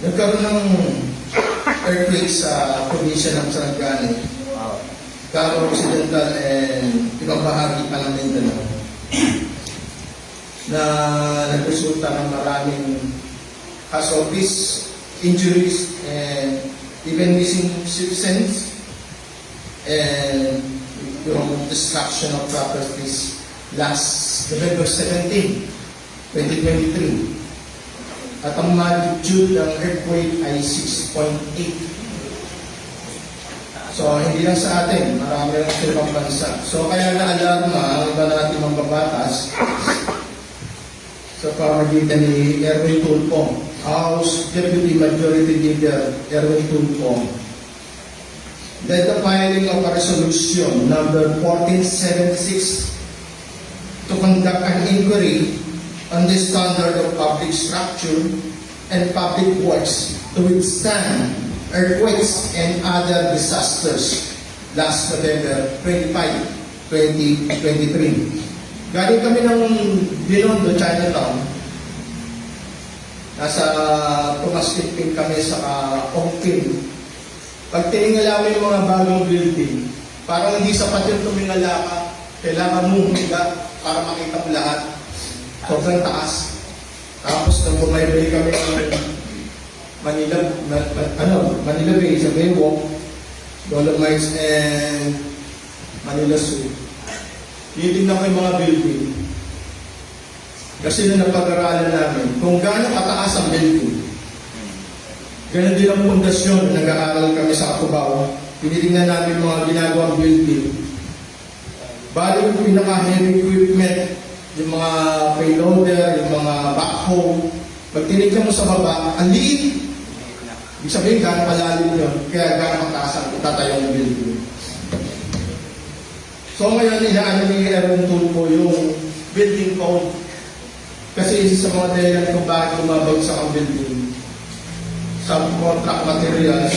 Nagkaroon ng earthquake sa probinsya ng Sarangani, Caro Occidental and ibang bahagi pa ng Mindanao, na nagresulta ng maraming casualties, injuries, and even missing citizens, and yung destruction of properties last November 17, 2023. At ang magnitude ng earthquake ay 6.8. So, hindi lang sa atin, marami lang sa ibang bansa. So, kaya na-alarma ang iba natin mambabatas sa pamagitan ni Erwin Tulfo, House Deputy Majority Leader Erwin Tulfo, led the filing of a resolution number 1476 to conduct an inquiry on the standard of public structure and public works to withstand earthquakes and other disasters last November 25, 2023. Galing kami ng Binondo, Chinatown. Nasa Tumaskipin kami sa Ongpin. Pag tiningala mo yung mga bagong building, parang hindi sapat yung tumingala ka. Kailangan mo humiga para makita mo lahat. Sobrang taas. Tapos nang bumaybay kami ng Manila Bay sa Baywalk, Dolomites and Manila Zoo. Titignan ko yung mga building. Kasi na napag-aralan namin kung gaano kataas ang building. Ganon din ang pundasyon na nag-aaral kami sa Cubao. Tinitingnan namin mga ginagawang building. Bali yung pinaka-heavy equipment, yung mga payloader, yung mga backhoe, pag tinignan mo sa baba, ang liit. Ibig sabihin, gano'ng palalim yun, kaya gano'ng mataas ang itatayong building. So ngayon, inaano ni Erwin Tulfo yung building code. Kasi isa sa mga dahilan kung bakit umabagsak ang building, subcontract materials,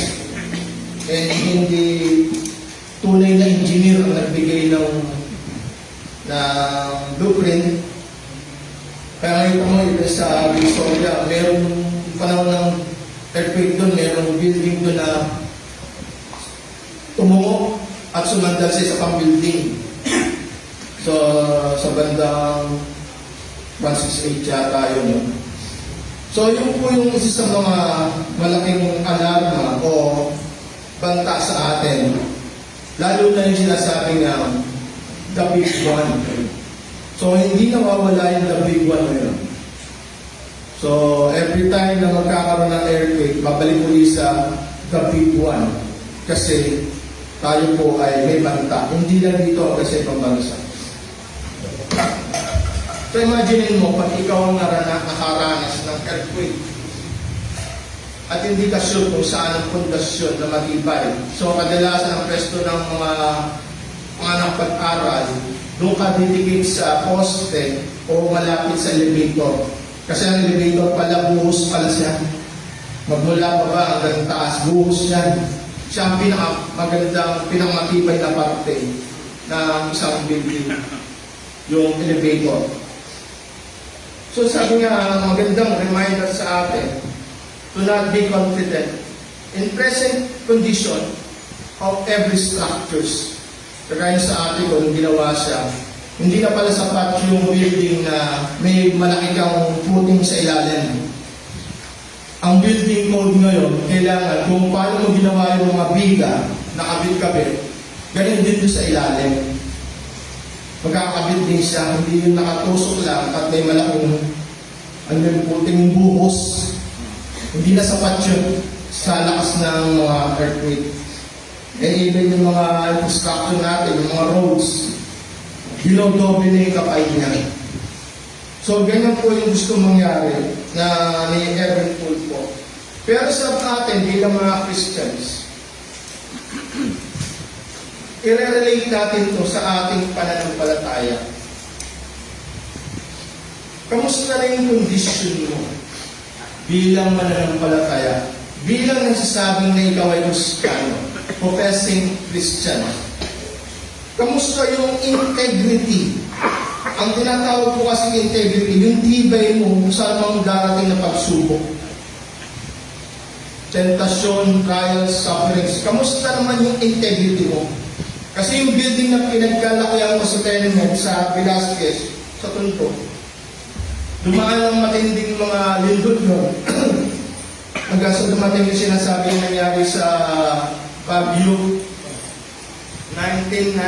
and hindi tunay na engineer ang nagbigay ng blueprint. Kaya ngayon mo, ito sa Victoria, mayroong panahon ng earthquake doon, mayroong building doon na tumungo at sumandal sa isa pang building. So, sa bandang 168 yata yun. No? So, yun po yung isa sa mga malaking alarma o banta sa atin. Lalo na yung sinasabi nga, the big one. So, hindi nawawala yung the big one ngayon. So, every time na magkakaroon ng earthquake, babalik ulit sa the big one. Kasi tayo po ay may banta. Hindi lang dito kasi ibang bansa. So, imagine mo, pag ikaw ang nakaranas ng earthquake at hindi ka sure kung saan ang pundasyon na matibay. So, kadalasan ang pwesto ng mga pag-aral, doon ka didikit sa poste o malapit sa elevator. Kasi ang elevator pala, buhos pala siya. Magmula pa ba hanggang taas, buhos yan. Siya ang pinakamagandang, pinakamatibay na parte ng isang building, yung elevator. So sabi nga, magandang reminder sa atin to not be confident in present condition of every structures. Kagaya sa atin kung ginawa siya, hindi na pala sapat yung building na may malaki kang footing sa ilalim. Ang building code ngayon, kailangan kung paano mo ginawa yung mga biga, nakabit-kabit, ganyan din doon sa ilalim. Magkakabit din siya, hindi yung nakatusok lang at may malaking footing buhos. Hindi na sapat yun sa lakas ng mga earthquake. And even yung mga infrastructure natin, yung mga roads, below doble na yung kapay niya. So So, ganyan po yung gusto mangyari na ni Evan Tulfo. Pero sa atin, bilang mga Christians, i-relate natin to sa ating pananampalataya. Kamusta na yung kondisyon mo bilang mananampalataya? Bilang nagsasabing na ikaw ay Kristiyano, professing Christian. Kamusta yung integrity? Ang tinatawag ko kasi integrity, yung tibay mo sa mga darating na pagsubok. Tentasyon, trials, sufferings. Kamusta naman yung integrity mo? Kasi yung building na pinagkalakihan mo sa tenement sa Velasquez, sa Tunto, dumaan ng matinding mga lindot doon. Hanggang sa dumating yung sinasabi yung nangyari sa Baguio, 90.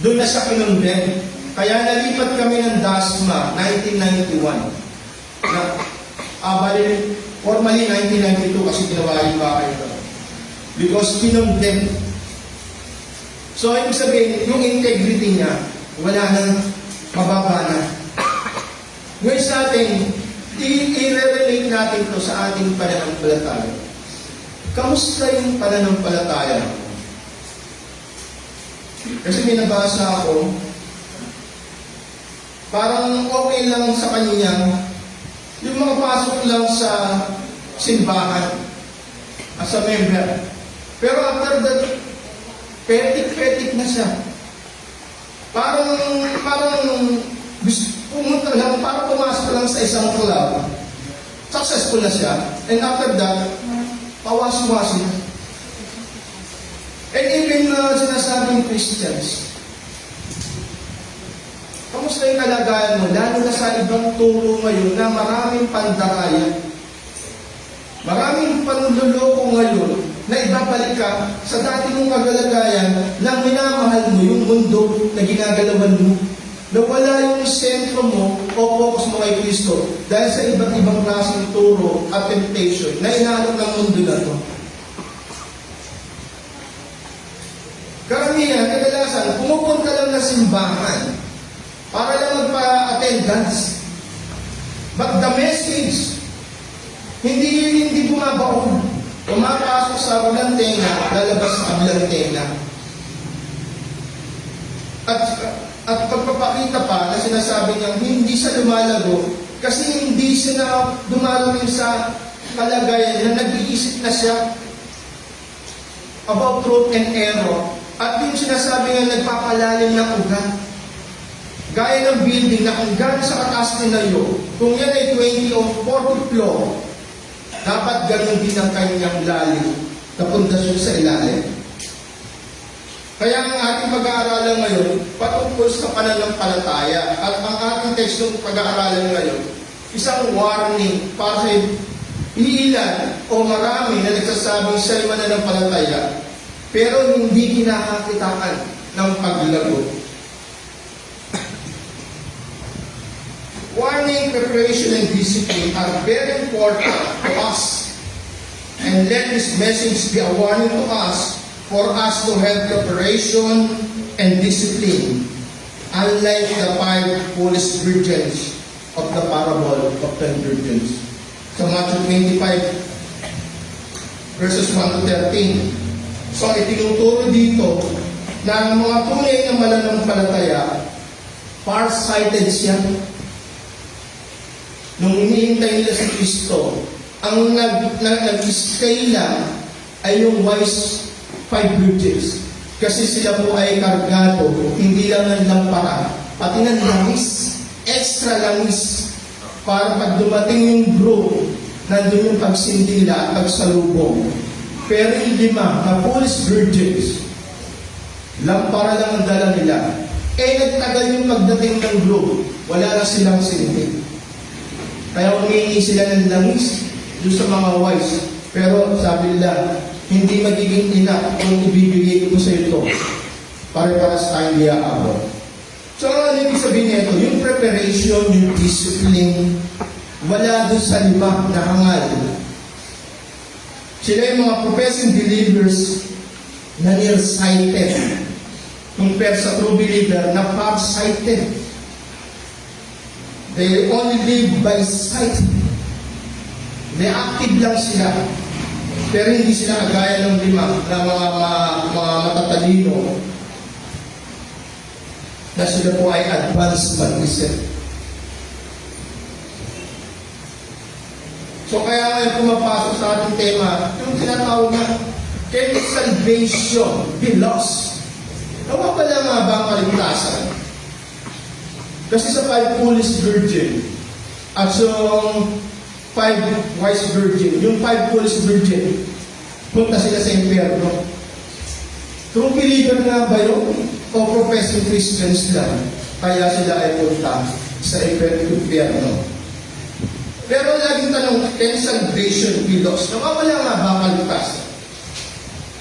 Doon na siya kinundem. Kaya nalipat kami ng DASMA, 1991. Formally 1992 kasi ginawa yung bahay ito. Because kinundem. So, ibig sabihin, yung integrity niya, wala nang mababa na. Ngayon sa atin, i-relate natin ito sa ating pananampalataya. Kamusta yung pananampalataya? Kasi may nabasa ako, parang okay lang sa kanya yung mga pasok lang sa simbahan as a member. Pero after that, petik-petik na siya. Parang pumunta lang, parang pumasok lang sa isang club. Successful na siya. And after that, pawas-was na. And even sinasabing Christians, kamusta yung kalagayan mo? Lalo na sa ibang turo ngayon na maraming pandaraya. Maraming panluloko ngayon na ibabalik ka sa dati mong kagalagayan na minamahal mo yung mundo na ginagalawan mo. Nawala yung sentro mo o focus mo kay Kristo dahil sa iba't ibang klaseng turo at temptation na inaanap ng mundo na to. Karamihan, kadalasan, pumupunta lang na simbahan para lang magpa-attendance. But the message, hindi bumabaon. Pumapasok sa kabilang tenga, lalabas sa kabilang tenga. At pagpapakita pa na sinasabi niya, hindi siya lumalago kasi hindi siya dumarating sa kalagayan na nag-iisip na siya about truth and error. At yung sinasabi niya, nagpapalalim ng ugat. Gaya ng building na kung gano'n sa kataas nila kung yan ay 20 o 40 floor, dapat gano'n din ang kanyang lalim na pundasyon sa ilalim. Kaya ang ating pag-aaralan ngayon, patungkol sa pananampalataya. At ang ating tekstong pag-aaralan ngayon, isang warning para sa ilan o marami na nagsasabing siya'y mananampalataya, pero hindi kinakakitaan ng paglago. Warning, preparation, and discipline are very important to us. And let this message be a warning to us for us to have preparation and discipline, unlike the 5 foolish virgins of the parable of 10 virgins. Sa Matthew 25, verses 1 to 13. So, itinuturo dito na ang mga tunay na mananampalataya, far-sighted siya. Nung hinihintay nila si Kristo, ang nag-stay lang ay yung wise 5 virgins. Kasi sila po ay kargado, hindi lang ng lampara, pati ng langis, extra langis, para pag dumating yung group, nandun yung pagsindila at pagsalubong. Pero yung 5 na foolish virgins, lampara lang ang dala nila. Nagtagal yung pagdating ng group, wala na silang sindi. Kaya humingi sila ng langis doon sa mga wise. Pero sabi nila, hindi magiging enough kung ibibigay ko sa ito. Pare-paras tayong diyaabot. So, ano ibig sabihin nito? Yung preparation, yung discipline, wala doon sa 5 na hangal. Sila yung mga professing believers na nearsighted. compare sa true believer na far-sighted. They only live by sight. Reactive lang sila. Pero hindi sila kagaya ng lima na mga matatalino na sila po ay advanced mag-isip. So kaya ngayon pumapasok sa ating tema, yung tinatawag na, can salvation be lost? Nawawala nga ba ang kaligtasan? Kasi sa 5 foolish virgin at yung 5 wise virgin, yung 5 foolish virgin, punta sila sa impyerno. True believer nga ba yun? O professing Christians lang, kaya sila ay punta sa impyerno. Pero laging tanong, can salvation be lost? Nawawala nga ba ang kaligtasan?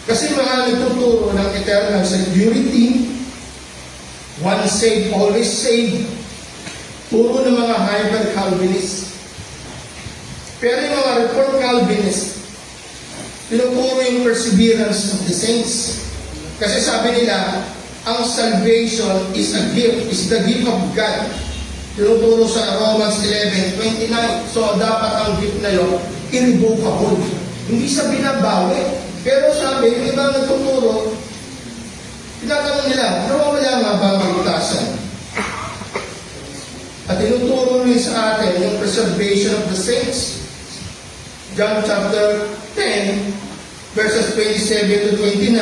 Kasi mga nagtuturo ng eternal security, once saved, always saved, puro ng mga hybrid Calvinist. Pero yung mga Reformed Calvinist, tinuturo yung perseverance of the saints. Kasi sabi nila, ang salvation is a gift, is the gift of God. Tinuturo sa Romans 11:29. So dapat ang gift na yun, irrevocable. Hindi siya binabawi. Pero sabi, yung iba nagtuturo, tinatanong nila, nawawala nga ba ang kaligtasan? At tinuturo rin sa atin yung preservation of the saints. John chapter 10, verses 27 to 29,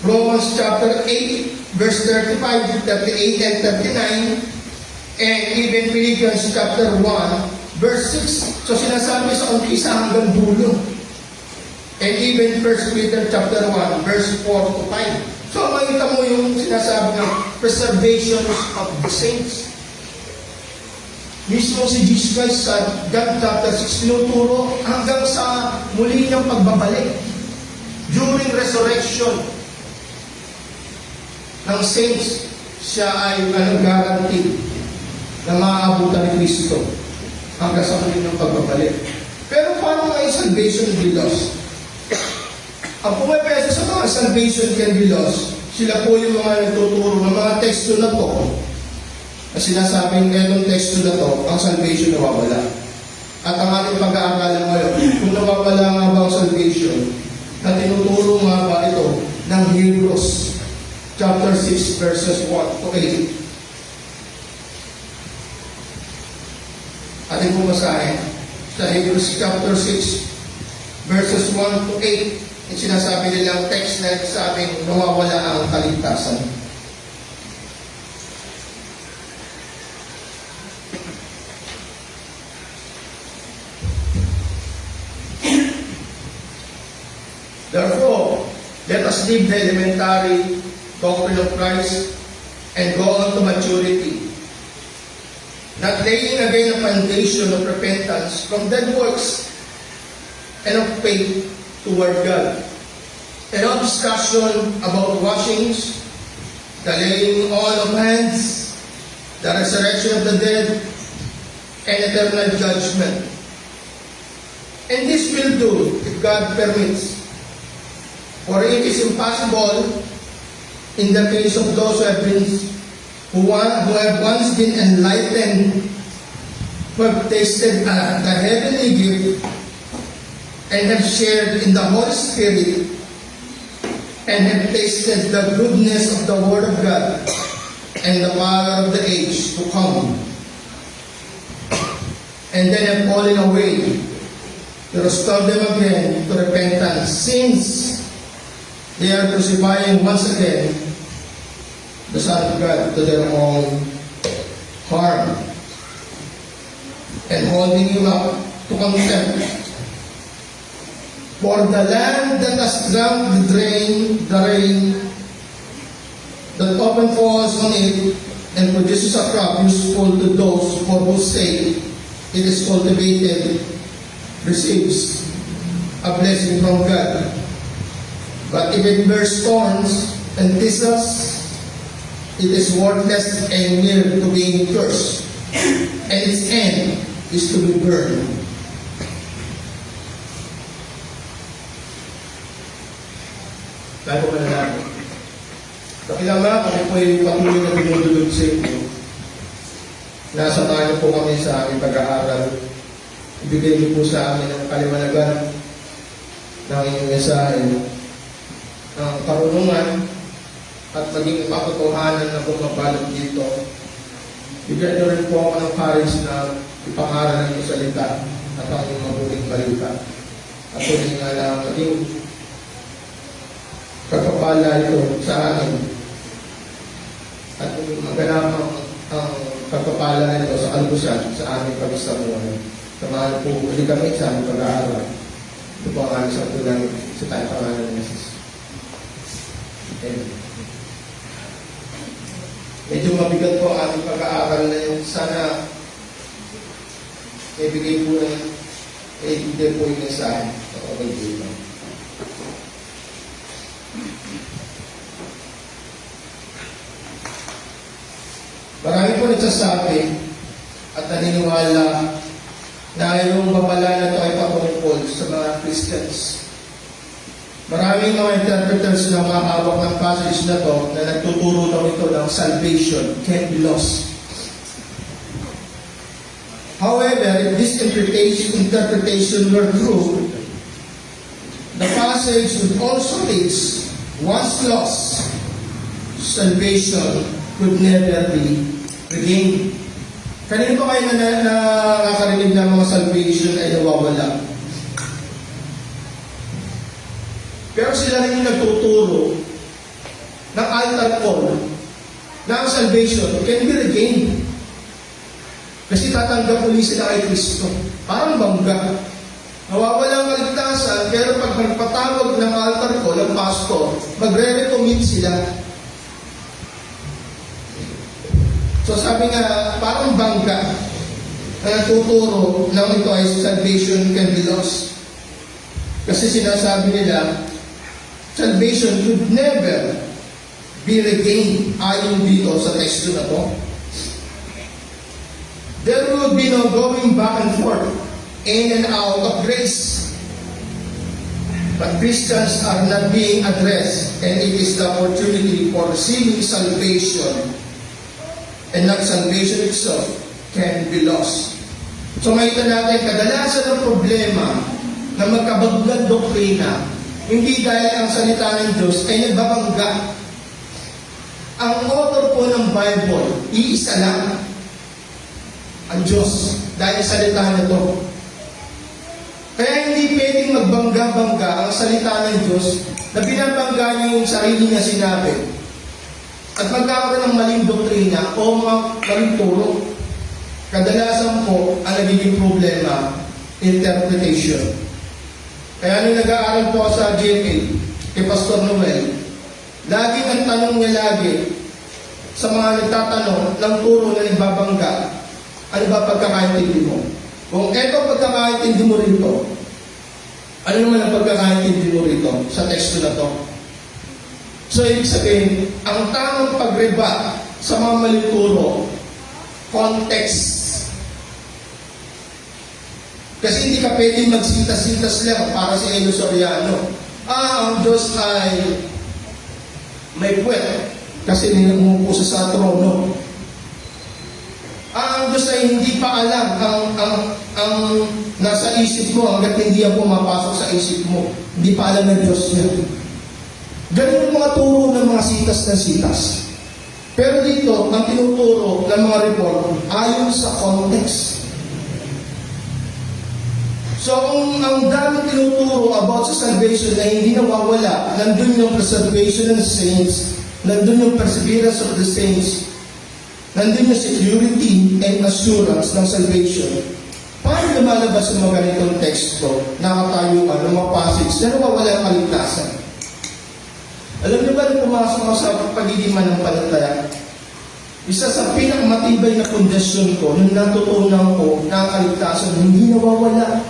Romans chapter 8, verse 35, 38, and 39, and even Philippians chapter 1, verse 6. So sinasabi sa umpisa hanggang dulo. And even 1 Peter chapter 1, verse 4 to 5. So makita mo yung sinasabi ng preservation of the saints. Mismo si Jesus Christ sa John chapter 6 tinuturo hanggang sa muli niyang pagbabalik. During resurrection ng saints, siya ay guarantee na maaabutan ni Kristo hanggang sa muli niyang pagbabalik. Pero paano nga yung salvation be lost? Ang pumapesa sa mga salvation can be lost, sila po yung mga nagtuturo ng mga teksto na to. Na sinasabing ganong teksto na to, ang salvation nawawala. At ang ating pag-aaralan ngayon, kung nawawala nga ba ang salvation, na tinuturo nga ba ito ng Hebrews chapter 6 verses 1 to 8. Ating pumasahin sa Hebrews chapter 6 verses 1 to 8. Yung sinasabi nilang text na sabing nawawala ang kaligtasan. Therefore, let us leave the elementary doctrine of Christ and go on to maturity, not laying again a foundation of repentance from dead works and of faith toward God, and of discussion about washings, the laying on of hands, the resurrection of the dead, and eternal judgment. And this will do if God permits. For it is impossible in the case of those who have once been enlightened, who have tasted the heavenly gift, and have shared in the Holy Spirit, and have tasted the goodness of the Word of God, and the power of the age to come, and then have fallen away, to restore them again to repentance, since they are crucifying once again the Son of God to their own harm, and holding him up to contempt. For the land that has drunk the rain that often falls on it and produces a crop useful to those for whose sake it is cultivated, receives a blessing from God. But if it bears thorns and thistles, it is worthless and near to being cursed, and its end is to be burned. Tayo po natin. Pakilama, kami po ay patuloy na binudulog sa inyo. Nasamahan niyo po kami sa aming pag-aaral. Ibigay niyo po sa amin ang kaliwanagan ng inyong mensahe, ang karunungan at maging katotohanan na bumabalot dito. Bigyan niyo rin po ako ng courage na ipangaral ng inyong salita at ang inyong mabuting balita. At tuloy nga lang maging pagpapala ito sa amin at maganap ang pagpapala nito sa kalubusan sa aming pag-isamuhan. Samahan po ulit kami sa aming pag-aaral. Ito po ang aming sa tulang sa tayong pangalan ng Jesus. Amen. Medyo mabigat po ang aming pag-aaral na yun. Sana ibigay po ng ibigay po yung mensahe at okay dito. Marami po nagsasabi at naniniwala na yung babala na ito ay patungkol sa mga Christians. Maraming mga interpreters na makahawak ng passage na to na nagtuturo daw ito ng salvation can be lost. However, if this interpretation were true, the passage would also teach once lost, salvation could never be regained. Kanino ba kayo nakakarinig ng mga salvation ay nawawala? Pero sila rin yung nagtuturo ng altar call na ang salvation can be regained. Kasi tatanggap ulit sila kay Kristo. Parang bangga. Nawawala ang kaligtasan, pero pag magpatawag ng altar call ng pastor, magre-recommit sila. So sabi nga, parang bangga na natuturo na ito ay salvation can be lost. Kasi sinasabi nila, salvation could never be regained ayon dito sa teksto na to. There will be no going back and forth, in and out of grace. But Christians are not being addressed, and it is the opportunity for receiving salvation, and not salvation itself can be lost. So makita natin, kadalasan ng problema na magkabaglag doktrina, hindi dahil ang salita ng Diyos ay nagbabangga. Ang author po ng Bible, iisa lang, ang Diyos, dahil salita nito. Kaya hindi pwedeng magbangga-bangga ang salita ng Diyos na binabangga niya yung sarili niya sinabi at magkakaroon ng maling doktrina o maling turo. Kadalasan po ang nagiging problema, interpretation. Kaya nung nag-aaral po sa GMA kay Pastor Noel, lagi ang tanong niya lagi sa mga nagtatanong ng turo na nagbabangga, ano ba pagkakaintindi mo? Kung eto pagkakaintindi mo rito, ano naman ang pagkakaintindi mo rito sa teksto na to? So, ibig sabihin, ang tamang pag-rebat sa mga malituro, context. Kasi hindi ka pwede magsintas-sintas lang para si Elo Soriano. Ang Diyos ay may puwet kasi umupo sa trono. Ang Diyos ay hindi pa alam ang nasa isip mo hanggat hindi yan pumapasok sa isip mo. Hindi pa alam ng Diyos yan. Ganun yung mga turo ng mga sitas na sitas. Pero dito, ang tinuturo ng mga report ayon sa context. So, ang daming tinuturo about sa salvation na hindi nawawala, nandun yung preservation ng saints, nandun yung perseverance of the saints, nandun yung security and assurance ng salvation. Paano lumalabas yung mga ganitong teksto, nakatayuan ng mga passage na nawawala ang kaligtasan? Alam niyo ba na pumasok ako sa pagiging manampalataya? Isa sa pinakamatibay na pundasyon ko nung natutunan ko na ang kaligtasan hindi nawawala.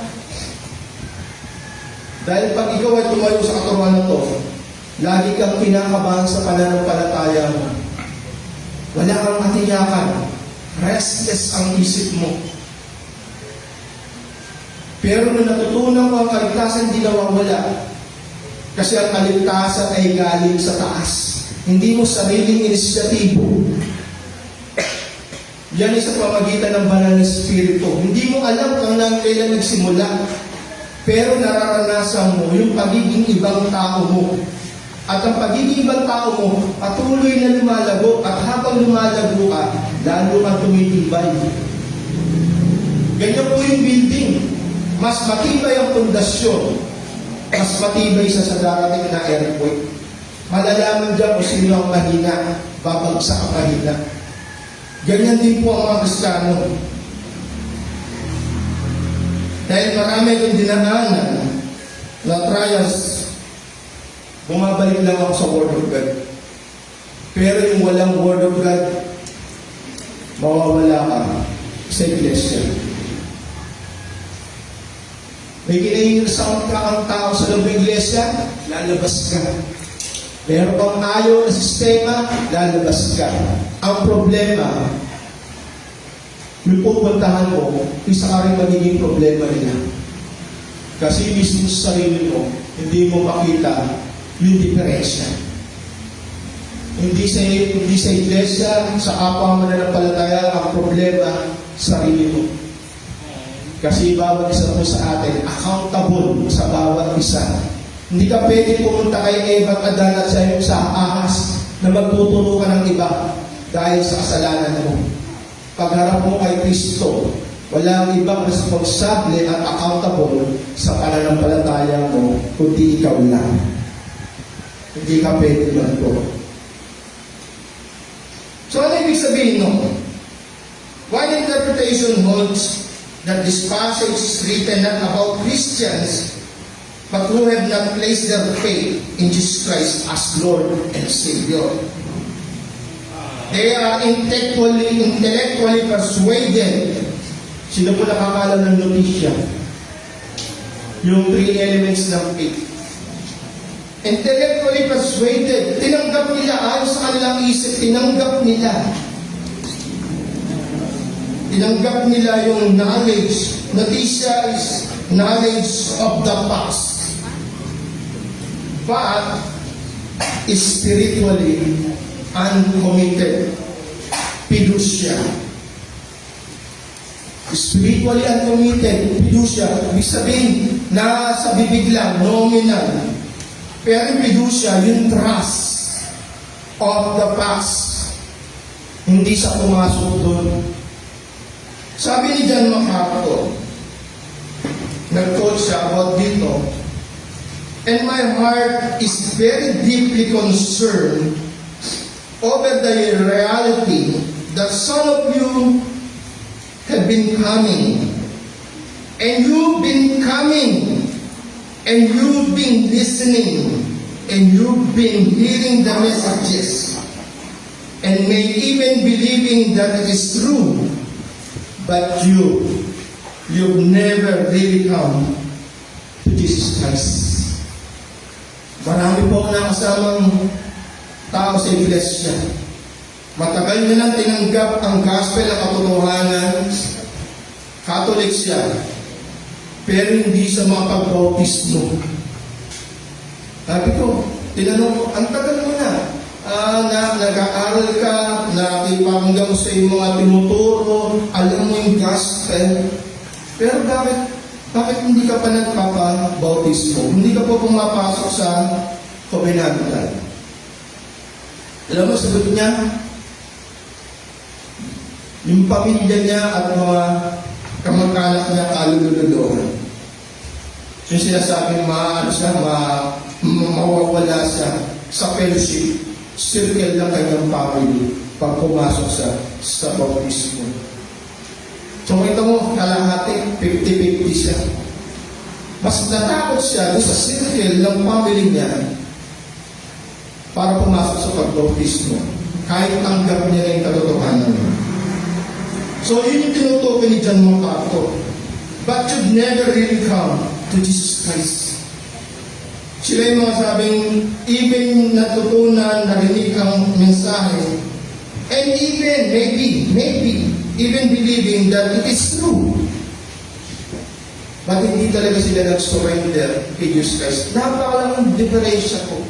Dahil pag ikaw ay tumayo sa katuruan na to, lagi kang kinakabahan sa pananampalataya mo. Wala kang matiyakan. Restless ang isip mo. Pero nung natutunan ko ang kaligtasan, hindi nawawala. Kasi ang kaligtasan ay galing sa taas. Hindi mo sariling inisyatibo. Yan ay sa pamagitan ng banal na Espiritu. Hindi mo alam kung kailan nagsimula, pero nararanasan mo yung pagiging ibang tao mo. At ang pagiging ibang tao mo, patuloy na lumalago, at habang lumalago ka, lalo kang tumitibay. Ganyan po yung building. Mas matibay ang pundasyon, mas matibay sa darating na earthquake. Malalaman dyan kung sino ang mahina, babagsak ang mahina. Ganyan din po ang mga Kristiyano. Dahil marami akong dinaanan na trials, bumabalik lang ako sa Word of God. Pero yung walang Word of God, mawawala ka sa iglesia. May kinahihirasan ka ang tao sa loob ng iglesia, lalabas ka. Meron kang ayaw na sistema, lalabas ka. Ang problema, yung pupuntahan mo, isa ka rin magiging problema nila. Kasi mismo sa sarili mo, hindi mo makita yung diferensya. Hindi sa iglesia, sa kapwa mananampalataya, ang problema, sarili mo. Kasi bawat isa po sa atin, accountable sa bawat isa. Hindi ka pwede pumunta kay Eva at Adan at sa ahas na magtuturo ka ng iba dahil sa kasalanan mo. Pagharap mo kay Kristo, walang ibang responsable at accountable sa pananampalataya mo kundi ikaw lang. Hindi ka pwede man po. So ano ibig sabihin no? One interpretation holds that this passage is written not about Christians but who have not placed their faith in Jesus Christ as Lord and Savior. They are intellectually persuaded. Sino po nakakala ng notisya? Yung 3 elements ng faith. Intellectually persuaded. Tinanggap nila, ayon sa kanilang isip, tinanggap nila. Tinanggap nila yung knowledge. Notisya is knowledge of the past. But spiritually uncommitted. Fiducia. Spiritually uncommitted. Fiducia. Ibig sabihin, nasa bibig lang, nominal. Pero yung fiducia, yung trust of the past. Hindi sa pumasok doon. Sabi ni John MacArthur, nag-quote siya about dito, and my heart is very deeply concerned over the reality that some of you have been coming, and you've been coming, and you've been listening, and you've been hearing the messages, and may even believing that it is true, but you've never really come to Jesus Christ. Marami po akong nakasamang tao sa iglesia. Matagal na lang tinanggap ang gospel ng katotohanan. Catholic siya. Pero hindi sa mga pagbautismo. Sabi ko, tinanong ko, ang tagal mo na. Nag-aaral ka, nakipanggang sa iyong mga tinuturo, alam mo yung gospel. Pero bakit hindi ka pa nagpapabautismo? Hindi ka pa pumapasok sa covenantal? Alam mo, sagot niya, yung pamilya niya at mga kamag-anak niya kalululudohan. Yung sinasabing mawawala siya sa fellowship, circle ng kanyang family pag pumasok sa bautismo. So ito mo, kalahati, 50-50 siya. Mas natakot siya doon sa circle ng family niya para pumasok sa pagbautismo. Kahit tanggap niya na yung katotohanan niya. So yun yung tinutukoy ni John MacArthur. But you've never really come to Jesus Christ. Sila yung mga sabing, even natutunan, narinig ang mensahe, and even, maybe, even believing that it is true. But hindi talaga sila nag-surrender kay Jesus Christ. Napakalang diferensya ko.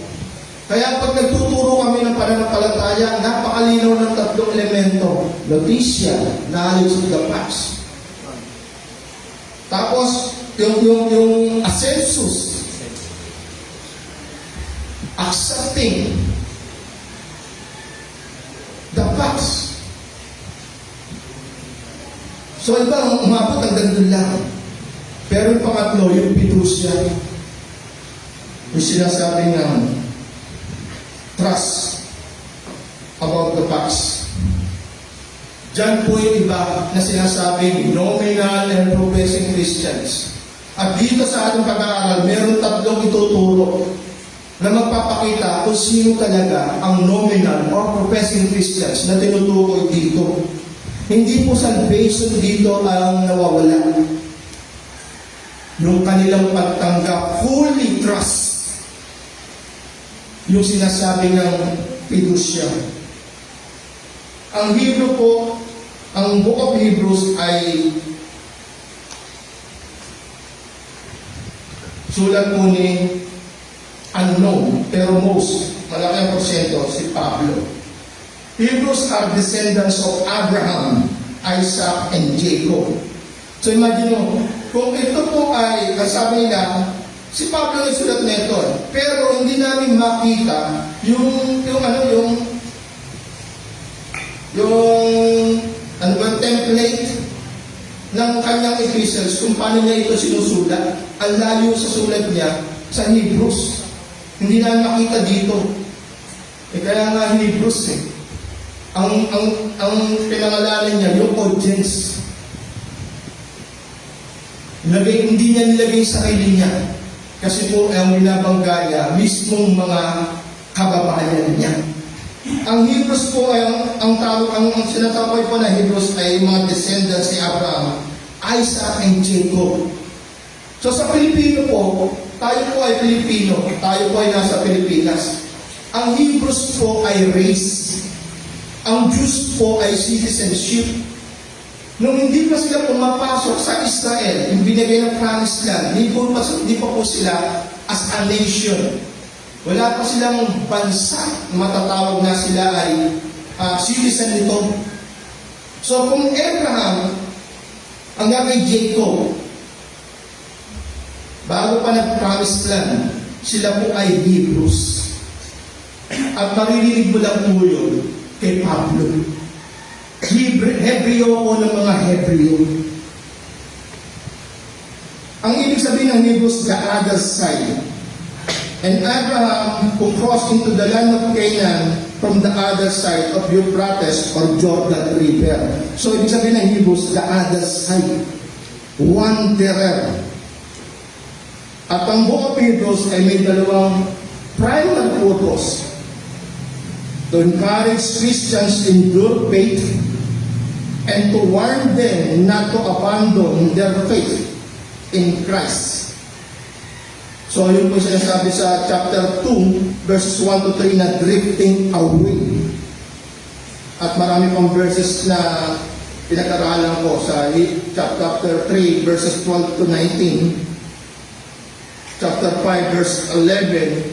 Kaya pag nagtuturo kami ng pananampalataya, napakalinaw ng tatlong elemento. Noticia, knowledge of the past. Tapos, yung ascensus, accepting the past. So, iba, umabot ang gandun lang. Pero yung pangatlo, yung fiducia, yung sinasabi ng trust about the past. Diyan po yung iba na sinasabing nominal and professing Christians. At dito sa ating pag-aaral, meron tatlong ituturo na magpapakita kung sino talaga ang nominal or professing Christians na tinutukoy dito. Hindi po salvation dito ang nawawala. Yung kanilang pagtanggap, fully trust. Yung sinasabi ng fiducia. Ang Hebrew po, ang Book of Hebrews ay sulat po ni unknown, pero most, malaki ang porsyento, si Pablo. Hebrews are descendants of Abraham, Isaac, and Jacob. So imagine mo, kung ito po ay, sabi nila, si Pablo ay sulat nito, pero hindi namin makita yung template ng kanyang epistles kung paano niya ito sinusulat. Ang layo sa sulat niya sa Hebrews. Hindi namin makita dito. Kaya nga Hebrews ang pinangalanan niya, yung audience. Hindi niya nilagay sa sarili niya. Kasi po ang binabangga niya, mismong mga kababayan niya. Ang Hebrews po ay ang sinatawag po na Hebrews ay mga descendants ni Abraham, Isaac, and Jacob. So sa Pilipino po, tayo po ay Pilipino, tayo po ay nasa Pilipinas. Ang Hebrews po ay race. Ang Jews po ay citizenship. Nung hindi pa sila pumapasok sa Israel, yung binigay ng promised land, hindi pa po sila as a nation. Wala pa silang bansa na matatawag na sila ay citizen nito. So kung Abraham, hanggang kay Jacob, bago pa nag-promised land, sila po ay Hebrews. At maririnig mo lang po yun kay Pablo. Hebreo ko ng mga Hebreo. Ang ibig sabihin ng Hebrews, the other side. And Abraham, who crossed into the land of Canaan from the other side of Euphrates or Jordan River. So, ibig sabihin ng Hebrews, the other side. One terror. At ang Book of Hebrews ay may dalawang primary purpose: to encourage Christians in good faith and to warn them not to abandon their faith in Christ. So, yun po sinasabi sa chapter 2, verses 1 to 3 na drifting away. At marami pang verses na pinag-aralan ko sa chapter 3, verses 12 to 19, chapter 5, verse 11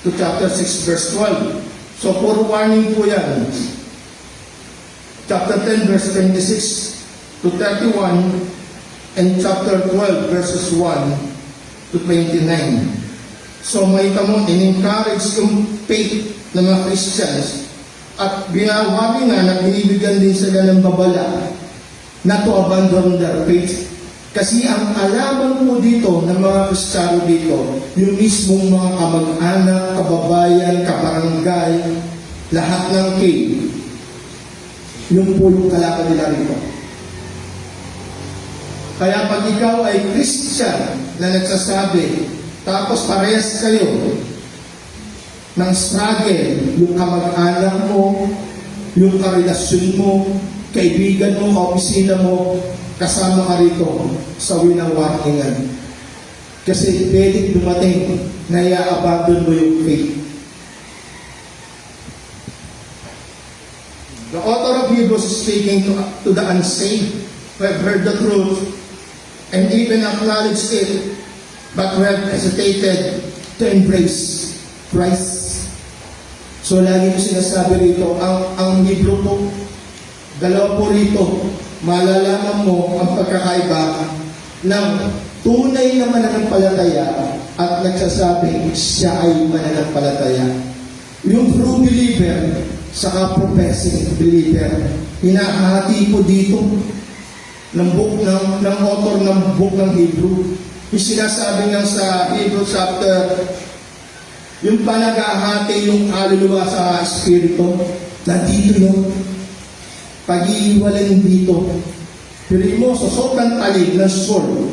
to chapter 6, verse 12. So, puro warning po yan. Chapter 10, verse 26 to 31, and chapter 12, verses 1 to 29. So may kamong in-encourage yung faith ng mga Christians at binawagi nga na binibigyan din sila ng babala na to abandon their faith. Kasi ang alaman po dito ng mga Kristiyano dito, yung mismong mga kamag-anak, kababayan, kabarangay, lahat ng faith, yun po yung kalaban nila rito. Kaya pag ikaw ay Christian na nagsasabi, tapos parehas kayo ng struggle, yung kamag-anak mo, yung karelasyon mo, kaibigan mo, kaopisina mo, kasama ka rito sa winang-wakingan. Kasi pwede dumating na i-abandon mo yung faith. The author of Hebrews is speaking to the unsaved who have heard the truth and even acknowledged it, but who have hesitated to embrace Christ. So So lagi ko sinasabi rito, ang libro po, dalawa po rito, malalaman mo ang pagkakaiba ng tunay na mananampalataya at nagsasabing siya ay mananampalataya. Yung true believer saka professing believer, hinahati po dito ng author ng book ng Hebrew. Yung sinasabi nga sa Hebrew chapter, yung panaghahati yung kaluluwa sa espiritu, nandito yung pag-iiwalay dito. Pero mo, sa sobrang talig ng sword,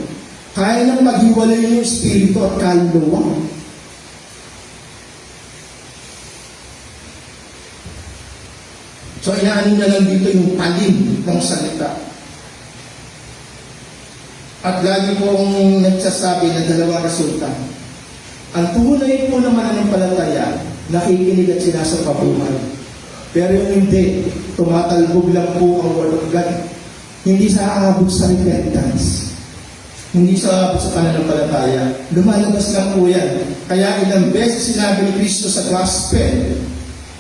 kaya nang maghiwalay yung espiritu at kaluluwa. So, inaano na lang dito yung talim ng salita. At lagi pong nagsasabi ng dalawang resulta. Ang tunay po naman ng palataya, nakikinig at sinasapabuhay. Pero yung hindi, tumatalbog lang po ang word of God. Hindi sa aabot sa repentance. Hindi sa aabot sa pananampalataya. Lumalabas lang po yan. Kaya ilang beses sinabi ni Kristo sa gospel,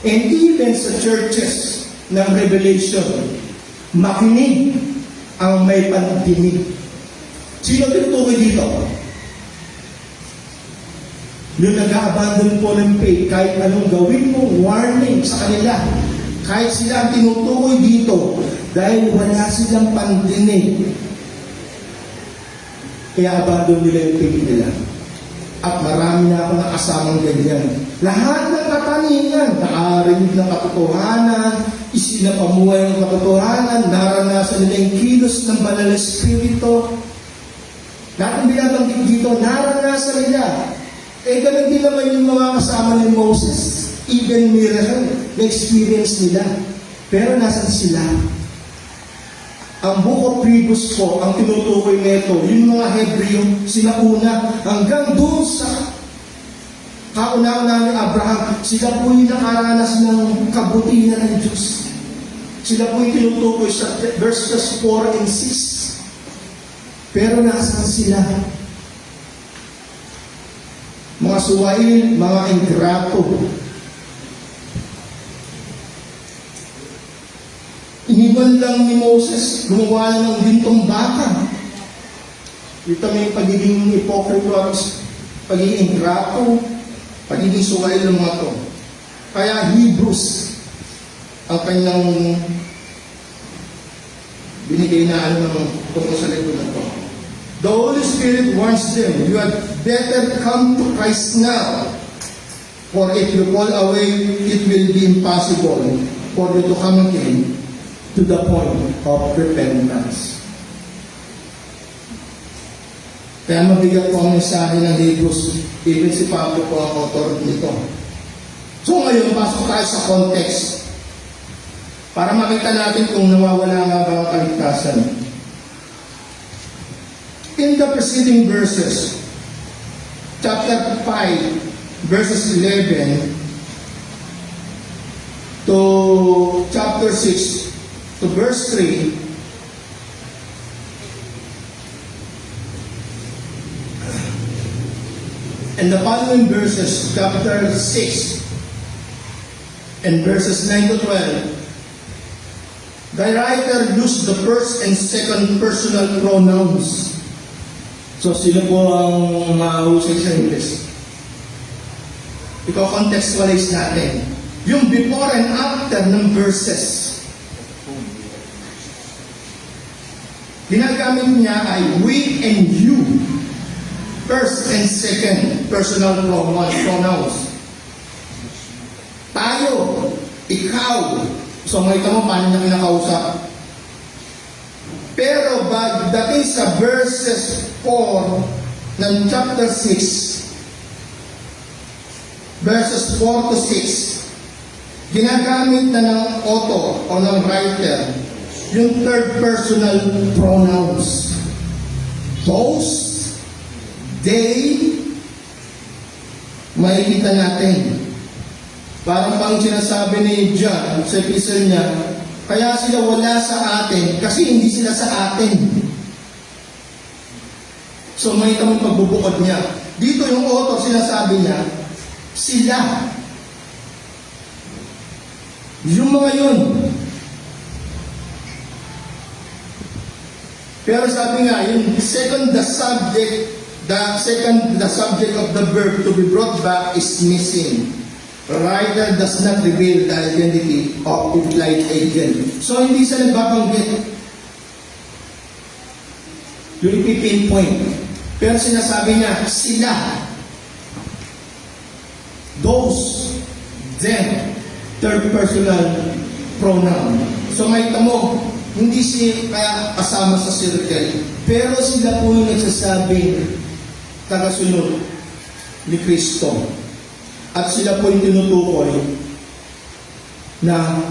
and even sa churches ng Revelation, makinig ang may pandinig. Sino tinutukoy dito? Yung nag-abandon po ng faith, kahit anong gawin mo, warning sa kanila. Kahit sila ang tinutukoy dito, dahil wala silang pandinig. Kaya abandon nila yung faith nila. At marami na ako nakasamang ganyan. Lahat ng kataningan, nakarinig ng katotohanan, isinapamuhay ng katotohanan, naranasan nila yung kilos ng banal na espiritu. Lahat ng binabanggit dito, naranasan nila. Eh, ganun din naman yung mga kasama ni Moses. Even miracle, na-experience nila. Pero nasan sila? Ang Book of Hebrews po, ang tinutukoy nito, yung mga Hebreo, sinauna hanggang doon sa kauna-una ni Abraham, sila po yung nakaranas ng kabutihan ng Diyos. Sila po yung tinutukoy sa verses 4 and 6. Pero nasan sila? Mga suwail, mga ingrato. Iniwan lang ni Moses, gumawa ng gintong baka. Ito may pagiging hypocrite, pagiging ingrato, pagiging suwail ng mga to. Kaya Hebrews, ang kanyang binigay na ano ng tungkol sa libro na to. The Holy Spirit warns them, you had better come to Christ now. For if you fall away, it will be impossible for you to come again to the point of repentance. Kaya mabigat po ang mensahe ng Hebrews, even si Pablo po ang author nito. So ngayon, pasok tayo sa context para makita natin kung nawawala nga ba ang kaligtasan. In the preceding verses, chapter 5, verses 11 to chapter 6 to verse 3, and the following verses, chapter 6 and verses 9 to 12, the writer used the first and second personal pronouns. So, sino po ang mahusay sa English? Iko-contextualize natin. Yung before and after ng verses. Ginagamit niya ay we and you. First and second personal pronouns. Tayo, ikaw. So, makita mo paano niya kinakausap. Pero pagdating sa verses 4 ng chapter 6, verses 4 to 6, ginagamit na ng author o ng writer yung third personal pronouns. Those, they, makikita natin. Parang pang sinasabi ni John sa epistle niya, kaya sila wala sa atin kasi hindi sila sa atin. So may tamang pagbubukod niya. Dito yung author sinasabi niya, sila. Yung mga yun. Pero sabi nga, yung the subject of the verb to be brought back is missing. Writer does not reveal the identity of implied agent. So, hindi siya nagbabanggit. Yung ipipinpoint. Pero sinasabi niya, sila. Those. Them. Third personal pronoun. So, makita mo, hindi siya kaya kasama sa circle. Pero sila po yung nagsasabing tagasunod ni Kristo. At sila po yung tinutukoy na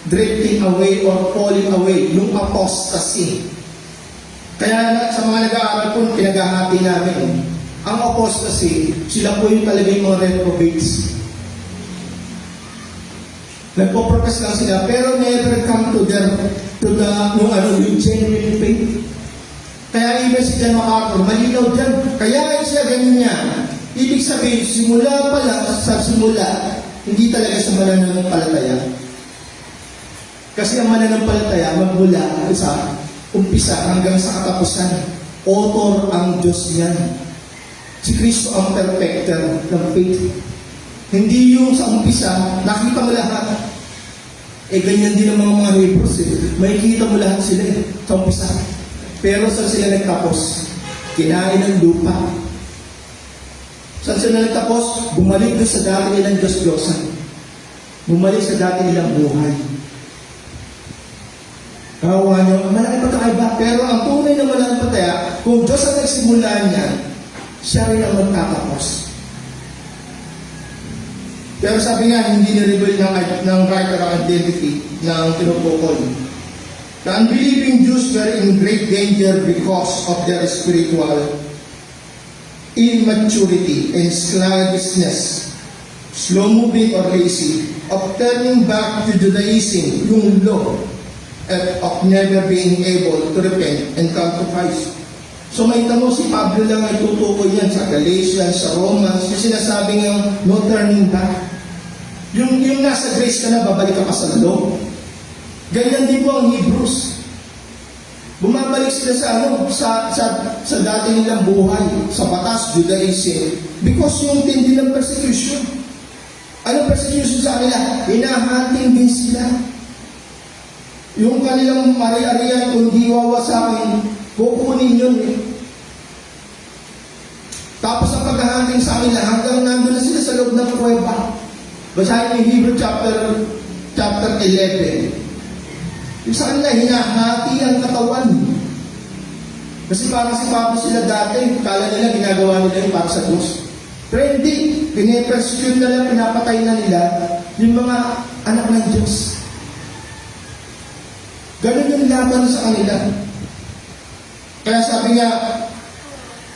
drifting away or falling away, yung apostasy. Kaya sa mga nag-aaral po, pinaghahati namin. Ang apostasy, sila po yung talagang mga reprobates. Nagpo-profess lang sila, pero never come to yung genuine faith. Kaya even si John MacArthur, malinaw dyan. Kaya siya ganyan niya. Ibig sabihin, simula pa lang, sa simula, hindi talaga sa mananampalataya. Kasi ang mananampalataya, magmula sa umpisa hanggang sa katapusan. Author ang Diyos niyan. Si Kristo ang perfecter ng faith. Hindi yung sa umpisa, nakita mo lahat. Ganyan din ang mga Hebrews. Makikita mo lahat sila sa umpisa. Pero saan sila nagtapos? Kinain ng lupa. Saan sila nagtapos? Bumalik doon sa dati nilang Diyos-Diyosan. Bumalik sa dati nilang buhay. Kawawa niyo, malaki pagkakaiba. Pero ang tunay na mananampalataya, kung Diyos ang nagsimula niya, siya rin ang magtatapos. Pero sabi nga, hindi ni-reveal ng writer ang identity ng tinutukoy. The unbelieving Jews were in great danger because of their spiritual immaturity and sluggishness, slow-moving or lazy, of turning back to Judaism, yung law, of never being able to repent and come to Christ. So may tamo si Pablo lang ay tutukoy yan sa Galatians, sa Romans, yung sinasabi ng no turning back. Yung nasa grace ka na, babalik ka pa sa law. Ganyan din po ang Hebrews. Bumabalik sila sa dati nilang buhay, sa batas, Judaism, because yung tindi ng persecution. Anong persecution sa kanila? Hinahanting din sila. Yung kanilang ari-arian, kung di wawasakin, kukunin yun Tapos ang paghahanting sa kanila, hanggang nandun na sila sa loob ng kuweba. Basahin yung Hebrew chapter 11. Yung sa kanila, hinahati ang katawan. Kasi parang si Pablo sila dati, kala nila ginagawa nila yung para sa Diyos. Pero hindi, pinipersecute na lang, pinapatay na nila yung mga anak ng Diyos. Ganun yung laban sa kanila. Kaya sabi nga,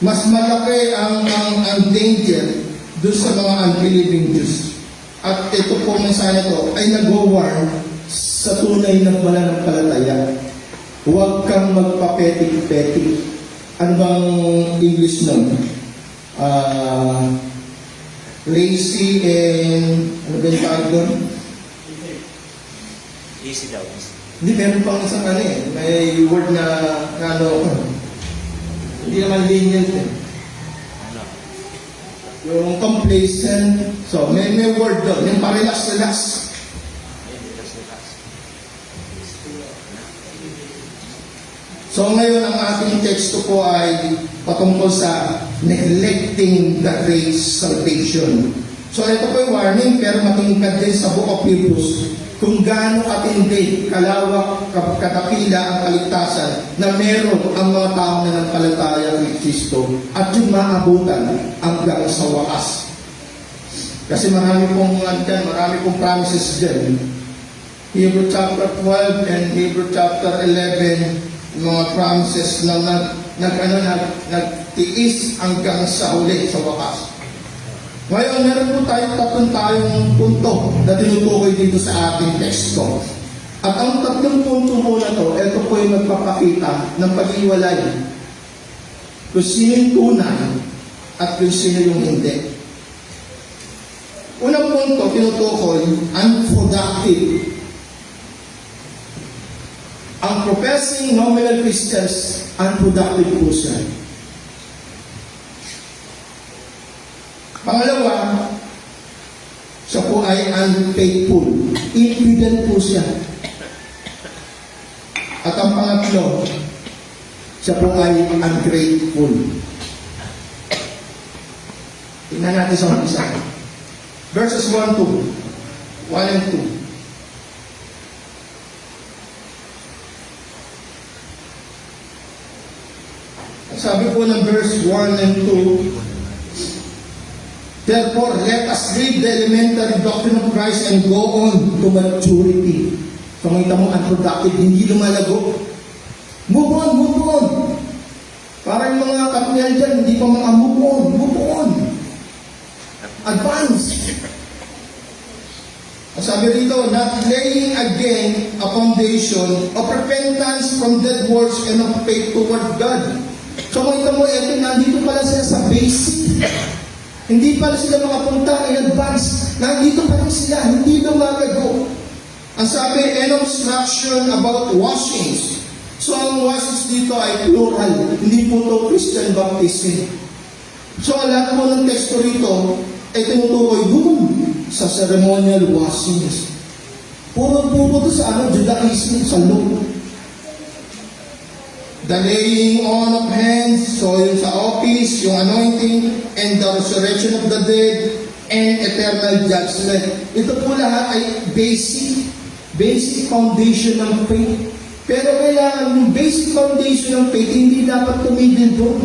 mas malaki ang danger doon sa mga unbelieving Jews. At ito po mensahe to ay nag-warn sa tunay ng mananampalataya. Huwag kang magpapetik-petik. Ano bang English nun? Lazy and ano ba yung tawag doon? Easy daw. Hindi, meron pang isang may word na hindi naman lenient Yung complacent. So, may word doon. Yung parelax-relax. So, ngayon ang ating teksto po ay patungkol sa neglecting the grace salvation. So, ito po yung warning, pero matingkad din sa Book of Hebrews kung gaano katindi, kalawak, katapila ang kaligtasan na meron ang mga taong nanampalataya kay Kristo at yung maabutan hanggang sa wakas. Kasi marami pong promises dyan. Hebrew chapter 12 and Hebrew chapter 11, mga promises na nagtiis hanggang sa huli, sa wakas. Ngayon, meron po tayong punto na tinutukoy dito sa ating teksto. At ang tatlong punto po na to, ito po yung nagpapakita ng pag-iwalay kung sino yung tunay at kung sino yung hindi. Unang punto, tinutukoy, unproductive. Ang professing nominal Christians, unproductive po siya. Pangalawa, siya po ay unfaithful. Impudent po siya. At ang pangatlo, siya po ay ungrateful. Tingnan natin sa umpisa. Verses 1 and 2. Sabi po ng verse 1 and 2, therefore, let us read the elementary doctrine of Christ and go on to maturity. So, makita mo, unproductive, hindi lumalago. Move on. Parang yung mga kapinyal dyan, hindi pa mga move on. Advance. Sabi rito, not laying again a foundation of repentance from dead works and of faith toward God. So makita mo, nandito pala sila sa basic. Hindi pala sila makapunta in advance. Nandito pa rin sila, hindi lumalago. Ang sabi, an instruction about washings. So ang washings dito ay plural. Hindi po ito Christian baptism. So lahat po ng teksto rito ay tinutukoy dun sa ceremonial washings. Puro ito sa Judaism, sa law. The laying on of hands, so yung sa office, yung anointing, and the resurrection of the dead, and eternal judgment. Ito po lahat ay basic foundation ng faith. Pero kailangan yung basic foundation ng faith, hindi dapat tumigil doon.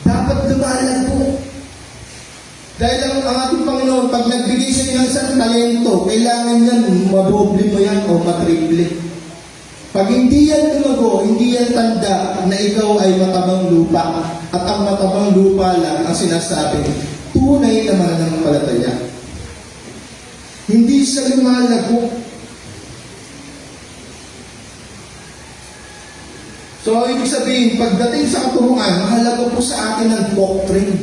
Dapat lumalago. Dahil ang ating Panginoon, pag nagbigay siya ng isang talento, kailangan yan, madoble mo yan o matriple. Pag hindi yan lumago, hindi yan tanda na ikaw ay matabang lupa. At ang matabang lupa lang ang sinasabi, tunay na mananampalataya. Hindi siya lumalago. So, ibig sabihin, pagdating sa katuruan, mahalaga po sa atin ang doctrine.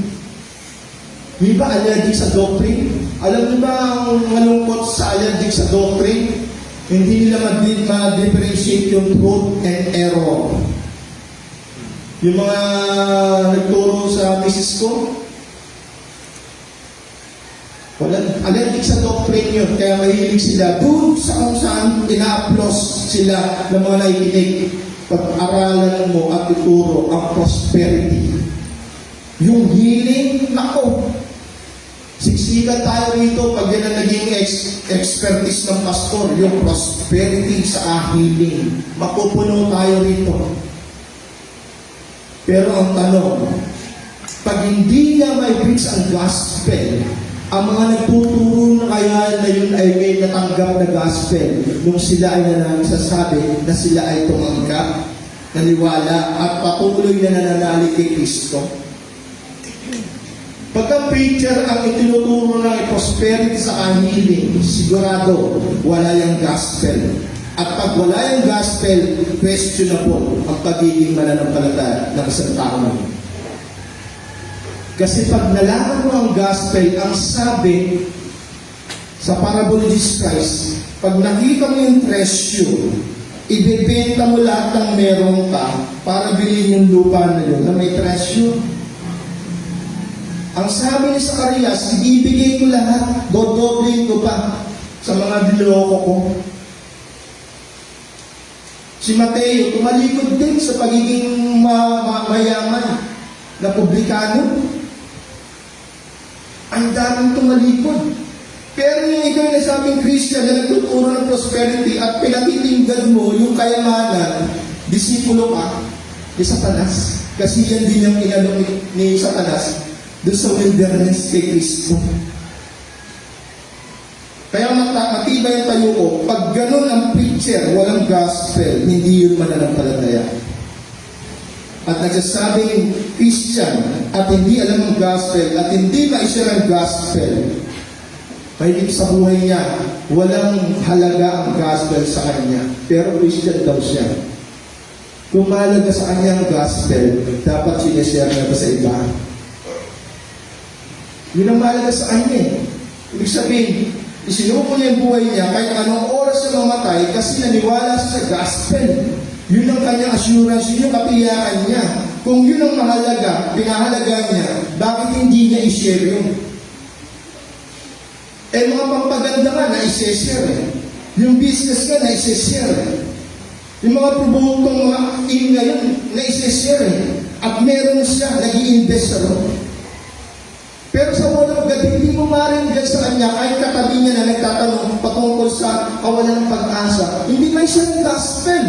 Di ba allergic sa doctrine? Alam niyo ba ang malungkot sa allergic sa doctrine? Hindi nila ma-differentiate yung truth and error. Yung mga nagturo sa misis ko, walang allergic sa doctrine yun. Kaya mahilig sila doon sa kung saan ina-applause sila ng mga naikinig. Pag-aralan mo at ituro ang prosperity. Yung healing, nako. Siksikan tayo rito pag yan ang naging expertise ng pastor, yung prosperity sa healing. Mapupuno tayo rito. Pero ang tanong, pag hindi niya may preach ang gospel, ang mga nagtuturo na kaya na yun ay may natanggap na gospel nung sila ay nagsasabi na sila ay tumanggap, naniwala, at patuloy na nananalig kay Kristo. Pagka preacher ang itinuturo ng prosperity sa healing, sigurado wala yung gospel. At pag wala yung gospel, questionable ang pagiging mananampalataya ng isang tao. Kasi pag nalaman mo ang gospel, ang sabi sa parable ni Jesus Christ, pag nakita mo yung treasure, ibebenta mo lahat ng meron ka para bilhin yung lupa na yun na may treasure. Ang sabi ni Zacarias, ibibigay ko lahat, dodoblin ko pa sa mga niloko ko. Si Mateo, tumalikod din sa pagiging mayaman na publikano. Ang daming tumalikod. Pero yung ikaw na sabing Christian na nagtuturo ng prosperity at pinatitinggad mo yung kayamanan, disipulo ka ni Satanas. Kasi yan din yung inalok ni Satanas doon sa wilderness kay Kristo. Kaya matibay ang tayo ko, pag ganun ang preacher, walang gospel, hindi yun mananampalataya. At nagsasabing Christian at hindi alam ang gospel at hindi maishare ang gospel, kahit sa buhay niya, walang halaga ang gospel sa kanya. Pero Christian daw siya. Kung mahalaga sa kanya ang gospel, dapat sinishare niya sa iba. Yun ang mahalaga sa kanya eh. Ibig sabihin, isinuko niya yung buhay niya kahit anong oras siya mamatay kasi naniwala siya sa gospel. Yun ang kanyang assurance, yun yung kapiyaan niya. Kung yun ang mahalaga, pinahalaga niya, bakit hindi niya i-share yun? Eh mga pampaganda nga na i-share eh. Yung business ka na i-share eh. Yung mga produktong mga ngayon na i-share eh. At meron siya, nag-i-invest sa ron. Pero sa word of God, hindi mo marindigan sa kanya kahit katabi niya na nagtatanong patungkol sa kawalan ng pag-asa. Hindi may siyang gospel.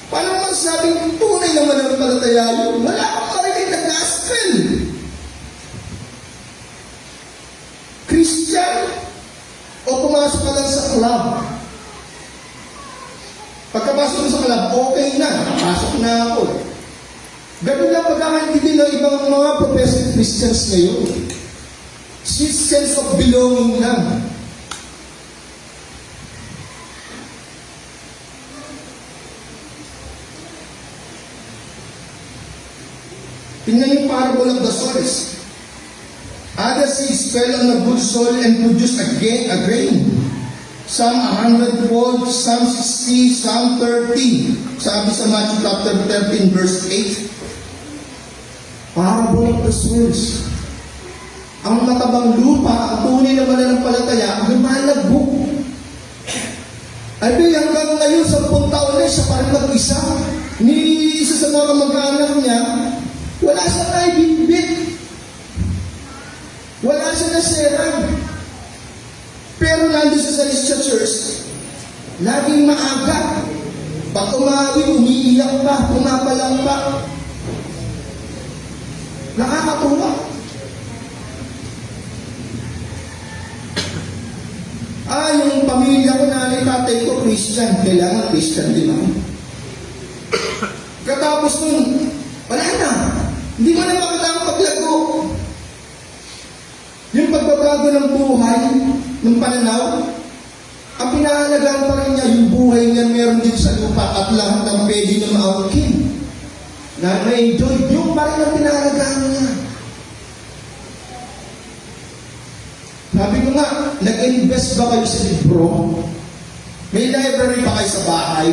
Paano masasabing tunay naman ang palataya yun? Wala kang marinig na gospel. Christian o pumasok ka lang sa club. Pagkapasok mo sa club, okay na. Pasok na ako. Ganun lang pagkakaintindi ng ibang mga professed Christians ngayon. Sweet sense of belonging lang. Tingnan yung parable of the soils. Other seeds fell on a good soil and produced a grain. Some 100-fold, some 60, some 30. Sabi sa Matthew chapter 13 verse 8. Parable of the soils. Ang matabang lupa, ang tunay na mananampalataya, lumalago. Ay ba, hanggang ngayon, 10 taon na siya parang mag-isa. Ni isa sa mga kamag-anak niya, wala siya naibibit. Wala siya naserang. Pero nandun sa Celestial Church, laging maaga. Pag umawi, umiiyak pa, pumapalang pa. Nakakatuwa. Yung pamilya ko, nanay, tatay ko, Christian. Kailangan Christian din ako. Katapos nun, wala na. Hindi mo na makita ang paglago. Yung pagbabago ng buhay, ng pananaw, ang pinahalagaan pa rin niya, yung buhay niya meron din sa lupa at lahat ng pwede na maangkin. Na ma-enjoy, yung pa rin ang pinahalagaan niya. Sabi ko nga, nag-invest ba kayo sa libro? May library pa kayo sa bahay?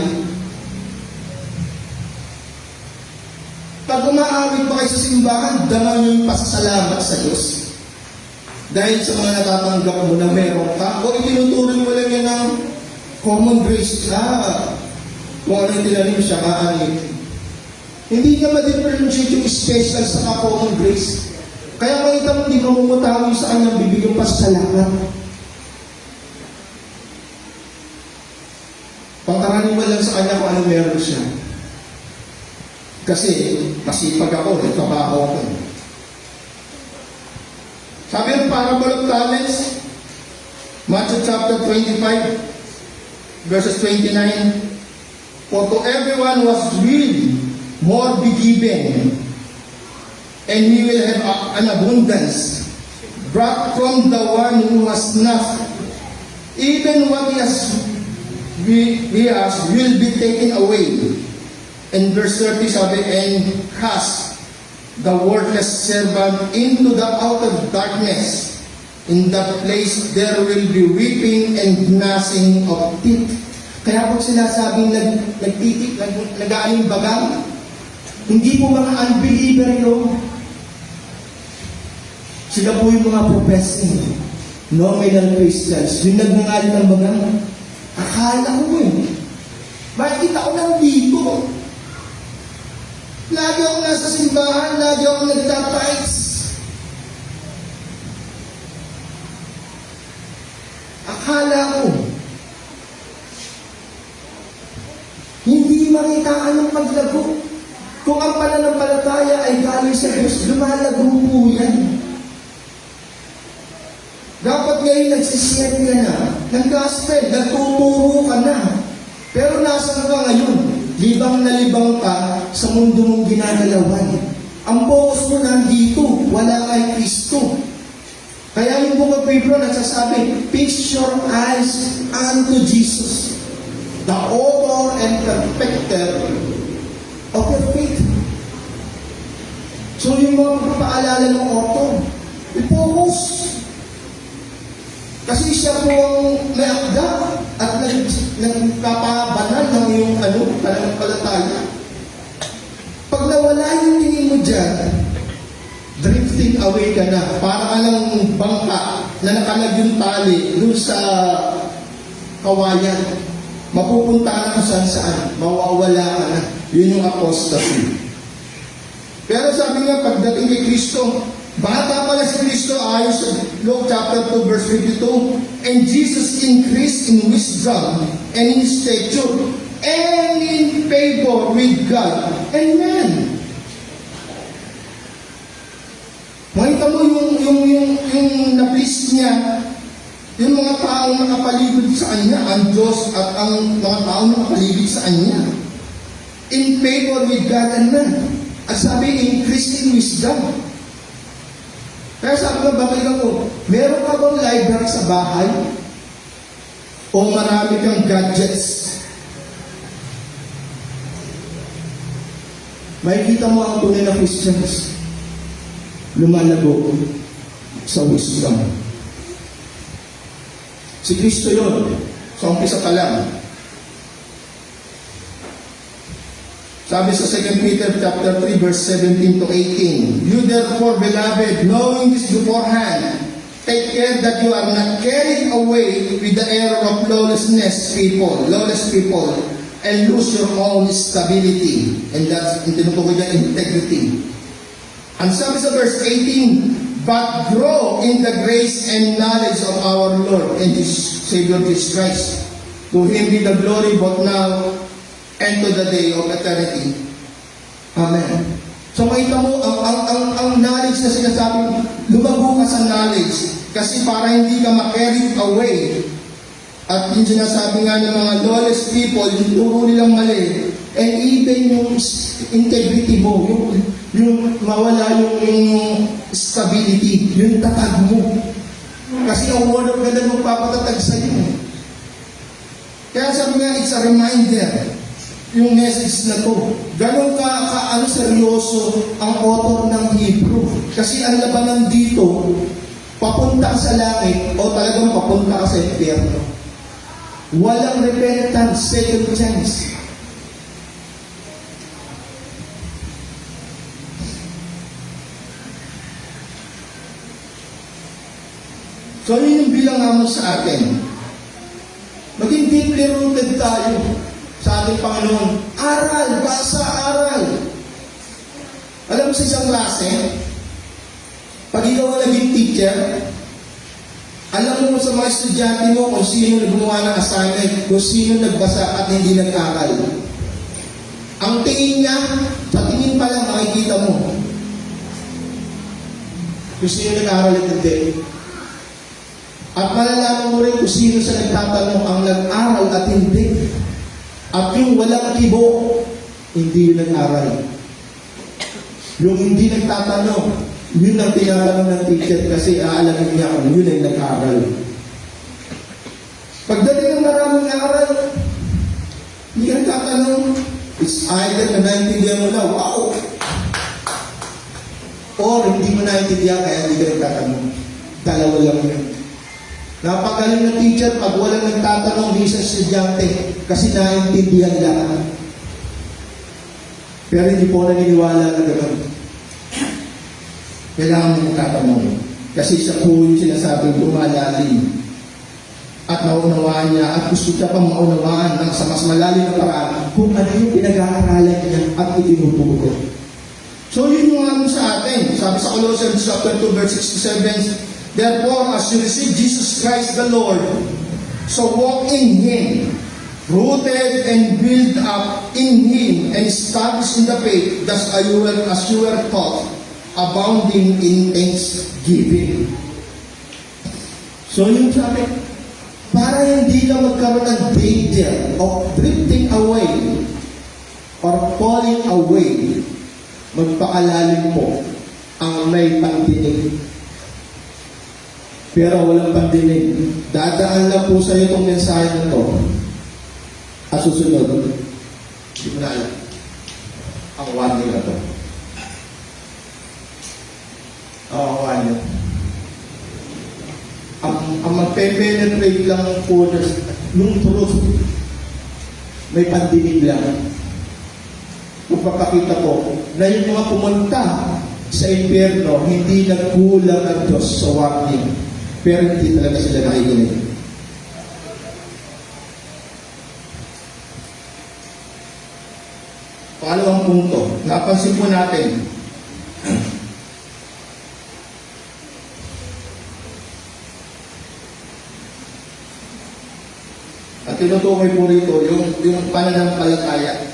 Pag umaawit pa kayo sa simbahan, dama nyo yung pasasalamat sa Diyos. Dahil sa mga natatanggap mo na meron ka, o itinutuloy mo lang yan ng common grace. Kung ano yung tinalim siya, hindi ka ma-differentiate yung special sa common grace. Kaya makita mo, hindi mamumutawi sa kanyang bibigyan pasasalamat. Pangkaraniwan lang sa kanya kung ano meron siya. Kasi masipag ako, nagtrabaho ako. Sabi ng parable of talents, Matthew chapter 25, verses 29, for to everyone was will more be given, and he will have an abundance, brought from the one who has not. Even what he has will be taken away. In verse 30 sabi, and cast the worthless servant into the outer darkness. In that place there will be weeping and gnashing of teeth. Kaya po sinasabing nag-aaning bagang, hindi po mga unbeliever yun. Sila po yung mga professing nominal Christians. Yung nagngangalit ng bagang, akala ko makikita ko lang dito. Lagi ako nasa simbahan, lagi ako nagtatights. Akala ko, hindi makitaan ng paglago. Kung ang pananampalataya ay galing sa Diyos, lumalago po yan. Dapat ngayon nagsishare ka na ng gospel, nagtuturo ka na. Pero nasan ka ngayon? Libang na libang ka sa mundo mong ginagalawan. Ang focus mo nandito, wala kay Kristo. Kaya yung Book of Hebrews nagsasabi, fix your eyes unto Jesus, the author and perfecter of your faith. So yung mga pagpapaalala ng author, i-focus. Kasi siya po ang may akda at nagpapabanal ng iyong pananampalataya. Pag nawala yung tingin mo dyan, drifting away ka na. Para ka ng bangka na nakalag yung tali dun sa kawayan. Mapupunta ka na kung saan. Mawawala ka na. Yun yung apostasy. Pero sabi nga, pagdating kay Kristo, bata pala si Kristo ayon sa Luke chapter 2 verse 52, and Jesus increased in wisdom and in stature and in favor with God and man. Makita mo yung na-please niya, yung mga taong nakapaligid sa Kanya, ang Diyos at ang mga taong nakapaligid sa Kanya. In favor with God and man. At sabi, increase in wisdom. Kaya sabi ko, bakit ako, meron ka bang library sa bahay? O marami kang gadgets? Makikita mo ang tunay na Christians, lumalago sa wisdom. Si Kristo yun, sa umpisa pa lang. Sabi sa 2 Peter chapter 3 verse 17 to 18, you therefore, beloved, knowing this beforehand, take care that you are not carried away with the error of lawless people, and lose your own stability. And that's, tinutukoy niya, integrity. And sabi sa verse 18, but grow in the grace and knowledge of our Lord and His Savior Jesus Christ. To Him be the glory both now and to the day of eternity. Amen. So makita mo, ang knowledge na sinasabi, lumago ka sa knowledge kasi para hindi ka ma-carried away. At yung sinasabi nga ng mga lawless people, yung turo nilang mali, and even yung integrity mo, yung mawala yung stability, yung tatag mo. Kasi ang word of God ang magpapatatag sa iyo. Kaya sabi nga, it's a reminder, yung message na to. Ganon seryoso ang author ng Hebrew. Kasi ang labanan dito, papunta ka sa langit o talagang papunta ka sa impyerno. Walang repentance, second chance. So yun yung bilang naman sa atin. Maging deeply rooted tayo sa ating Panginoon. Aral, basa, aral. Alam mo sa isang klase, pag ikaw ang naging teacher, alam mo sa mga estudyante mo kung sino gumawa ng assignment, kung sino nagbasa at hindi nag-aral. Ang tingin niya, sa tingin pa lang makikita mo kung sino nag-aral at hindi. At malalaman mo rin kung sino sa nagtatanong ang nag-aral at hindi. At yung walang kibo, hindi yung nag-aral. Yung hindi nagtatanong, yun ang tinatanong ng teacher kasi aalamin niya kung yun ay nag-aral. Pagdating ng maraming aral, hindi ka nagtatanong, it's either na naintindihan mo na, wow! Or hindi mo naintindihan kaya hindi ka nagtatanong. Dalawa lang yun. Napagaling ng teacher pag walang nagtatanong di sa estudyante kasi naintindihan lahat. Pero hindi po naniniwala na gano'n. Kailangan mo nagtatanong kasi siya po yung sinasabing lumalalim at naunawaan niya at gusto siya pang maunawaan ng sa mas malalim na paraan kung ano yung pinag-aaralan niya at itinuturo. So yun yung ano sa atin. Sabi sa Colossians chapter 2 verse 67, therefore, as you receive Jesus Christ the Lord, so walk in Him, rooted and built up in Him, and established in the faith, thus as you were taught, abounding in thanksgiving. So yung sabi, para hindi ka magkaroon ng danger of drifting away or falling away, magpakalalim po ang may pandinig. Pero walang pandinig. Dadaan lang po sa iyo itong mensahe na ito. At susunod, hindi mo na alam ang warning na ito. Oo, ano. Ang magpe-penetrate lang po nung truth, may pandinig lang. Magpapakita ko na yung mga pumunta sa impyerno, hindi nagkulang ang Diyos sa warning. Pero hindi talaga sila nakikinig. Pangalawang punto, napansin po natin, at tinutukoy po rito yung pananampalataya,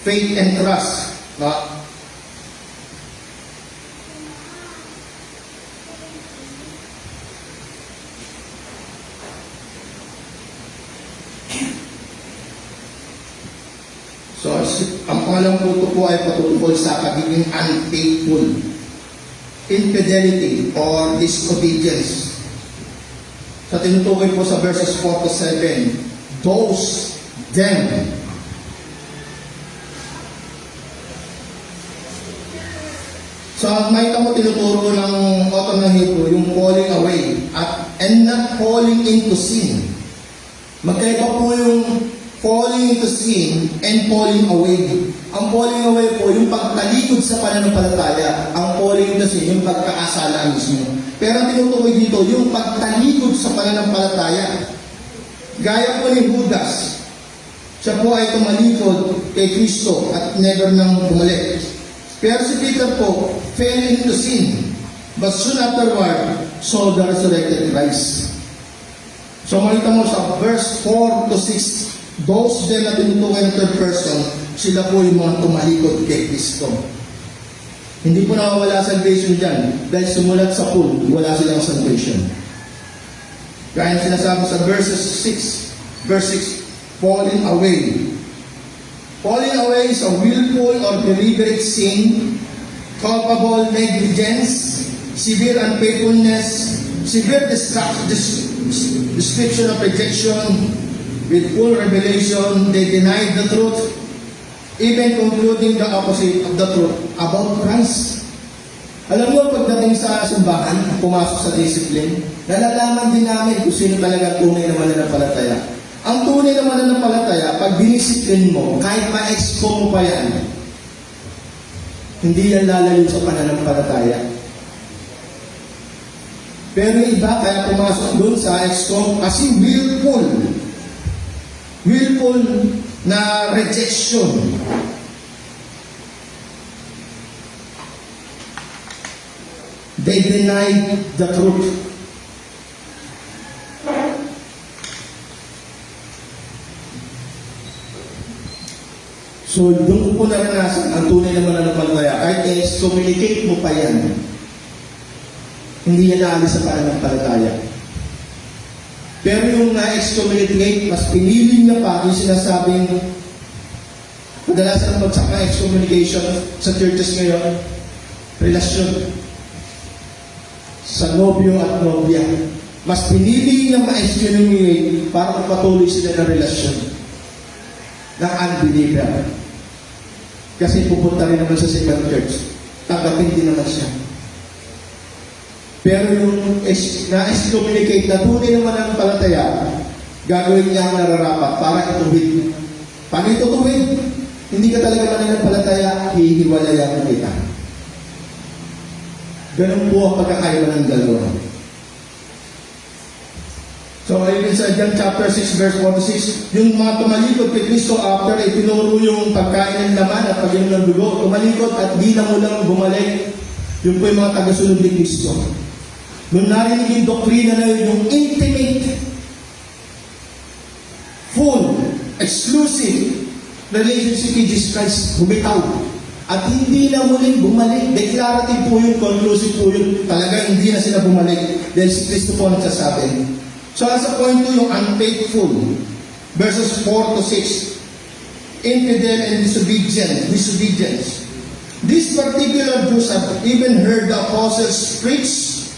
faith and trust, no? So, ang pangalawang punto po ay patutungkol sa pagiging unfaithful, infidelity, or disobedience. Sa tinutukoy po sa verses 4 to 7, those, them. Sa makita mo tinuturo ng author ng Hebrew, yung falling away and not falling into sin. Magkaiba po yung falling into sin and falling away. Ang falling away po, yung pagtalikod sa pananampalataya. Ang falling into sin, yung pagkakasala mismo. Pero ang tinutukoy dito, yung pagtalikod sa pananampalataya. Gaya po ni Judas, siya po ay tumalikod kay Kristo at never nang bumalik. Pero si Peter po, fell into sin, but soon afterward, saw the resurrected Christ. So makita mo sa verse 4 to 6, those then na tinutukoy ng third person, sila po yung mga tumalikod kay Kristo. Hindi po nawawala salvation dyan, dahil sumulat sa pool, wala silang salvation. Kaya sinasabi sa verse 6, falling away. Falling away is a willful or deliberate sin, culpable negligence, severe unfaithfulness, severe description of rejection. With full revelation, they denied the truth, even concluding the opposite of the truth about Christ. Alam mo, pagdating sa simbahan, pumasok sa discipline, nalalaman din namin kung sino talaga tunay na mananampalataya. Ang tunay na mananampalataya, pag dinisiplin mo, kahit ma-expo mo pa yan, hindi yan lalayo sa pananampalataya. Pero yung iba, kaya pumasok doon sa expo, kasi willful na rejection. They denied the truth. So, doon ko naranasan ang tunay na mananampalataya. Kahit communicate mo pa yan, hindi yan naalis sa pananampalataya. Pero yung na-excommunicate, mas pinili niya pa yung sinasabing kadalasan ng bagsak na excommunication sa churches ngayon, relasyon sa nobyo at nobya. Mas pinili niya ma-excommunicate para patuloy sila ng relasyon ng unbeliever. Kasi pupunta rin naman sa second church. Tanggapin din naman siya. Pero yung na-excommunicate na tunay naman ang palataya, gagawin niya ang nararapat para ituwid. Paano itutuwid? Hindi ka talaga mananampalataya, hihiwalayan kita. Ganun po ang pagkakaiba ng dalawa. So, ayun sa John chapter 6, verse 46, yung mga tumalikod kay Kristo after itinuro yung pagkain ng laman at pag-inom ng dugo, tumalikod at di na mulang bumalik. Yun po yung mga tagasunod ni Kristo. Nung narinig yung doktrina na yun, yung intimate, full, exclusive relationship kay Jesus Christ, bumitaw. At hindi na muling bumalik. Declarative po yun, conclusive po yun. Talaga hindi na sila bumalik. Dahil si Kristo po nagsasabi. So, sa point 2, yung unfaithful, verses 4 to 6, infidel and disobedience. These particular Jews have even heard the apostles preach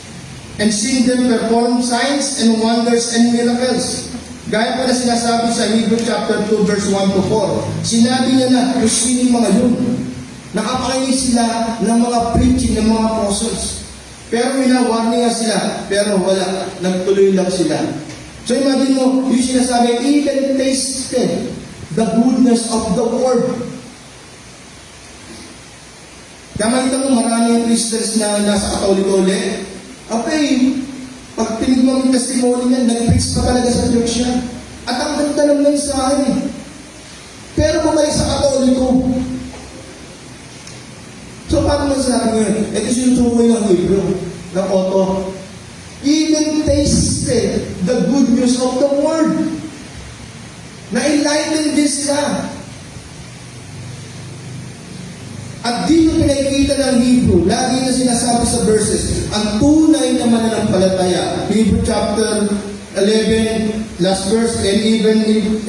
and seen them perform signs and wonders and miracles. Gaya po na sinasabi sa Hebrew chapter 2, verse 1 to 4. Sinabi niya na, kung sino yung mga yun? Nakapakinig sila ng mga preaching ng mga apostles. Pero winawarning nga sila, pero wala, nagtuloy lang sila. So imagine mo, yung sinasabi, even tasted the goodness of the word. Kaya makita mo maraming Christians na nasa Katoliko ulit. Okay, pag tinig mo ang testimony niyan, nag-preach pa talaga sa church niya. At ang ganda ng mensahe. Pero bumalik sa Katoliko. So paano masasabi ngayon? Ito sinutukoy ng Hebrew, ng Otto. Even tasted the good news of the word. Na-enlighten din sila. At dito pinakikita ng Hebrew, lagi na sinasabi sa verses, ang tunay na mananampalataya. Hebrew chapter 11, last verse, and even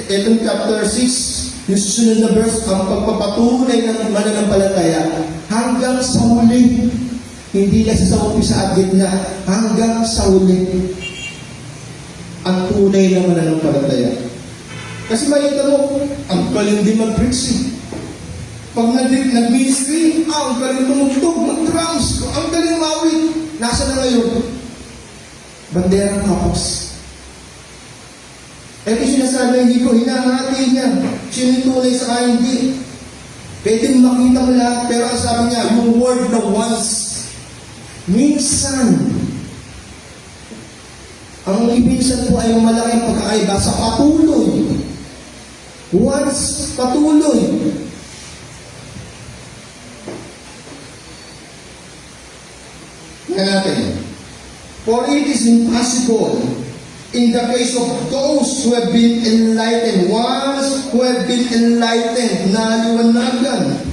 itong chapter 6, yung susunod na verse, ang pagpapatunay ng mananampalataya hanggang sa huli. Hindi lang sa umpisa at gitna, hanggang sa huli. Ang tunay na mananampalataya. Kasi makita mo, ang galing din mag-preach. Pag nag-ministry, ang galing tumugtog, mag-drums, ang galing mawit. Nasa na ngayon? Banderang kapos. Ito sinasabi ng Hebrew, hinahati niya. Sino yung tunay sa kanya, hindi. Pwede makita mo lahat, pero ang sabi niya, yung word na once, minsan, ang ibinsan po ay malaking pagkakaiba sa patuloy. Once, patuloy. Tingnan natin. For it is impossible in the case of those who have been enlightened, ones who have been enlightened, naliwanagan.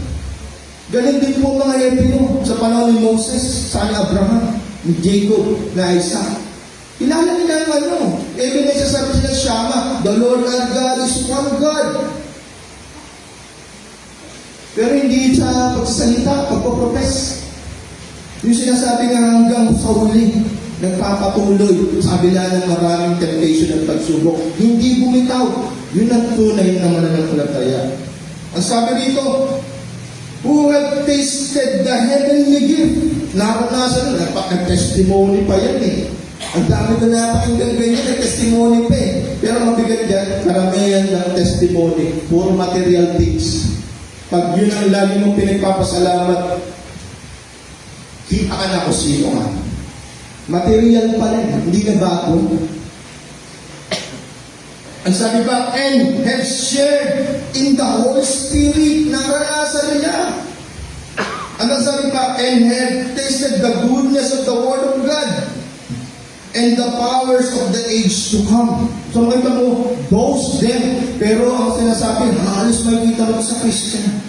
Ganun din po mga Hebreo sa panahon ni Moses, sa ni Abraham, ni Jacob, na Isaac. Kilala nila yung ano. Even na sasabi sila Shama, the Lord our God is one God. Pero hindi sa pagsasalita, pagpaprofess. Yung sinasabi nga hanggang sa huli, nagpapatuloy sa kabila ng maraming temptation at pagsubok. Hindi bumitaw. Yun ang tunay na mananampalataya. Ang sabi dito, who have tasted the heavenly gift. Naranasan na, nag-testimony pa yan eh. Ang dami na napakinggan ganyan, nag-testimony pa eh. Pero mabigat yan, karamihan ng testimony, puro material things. Pag yun ang lagi mong pinagpapasalamat, kita ka na kung sino ka. Material pa rin, hindi na bago. Ang sabi pa, and have shared in the Holy Spirit. Naranasan nila. Ang sabi pa, and have tasted the goodness of the Word of God and the powers of the age to come. So makita mo, those them. Pero ang sinasabi, halos makikita mo sa Christian.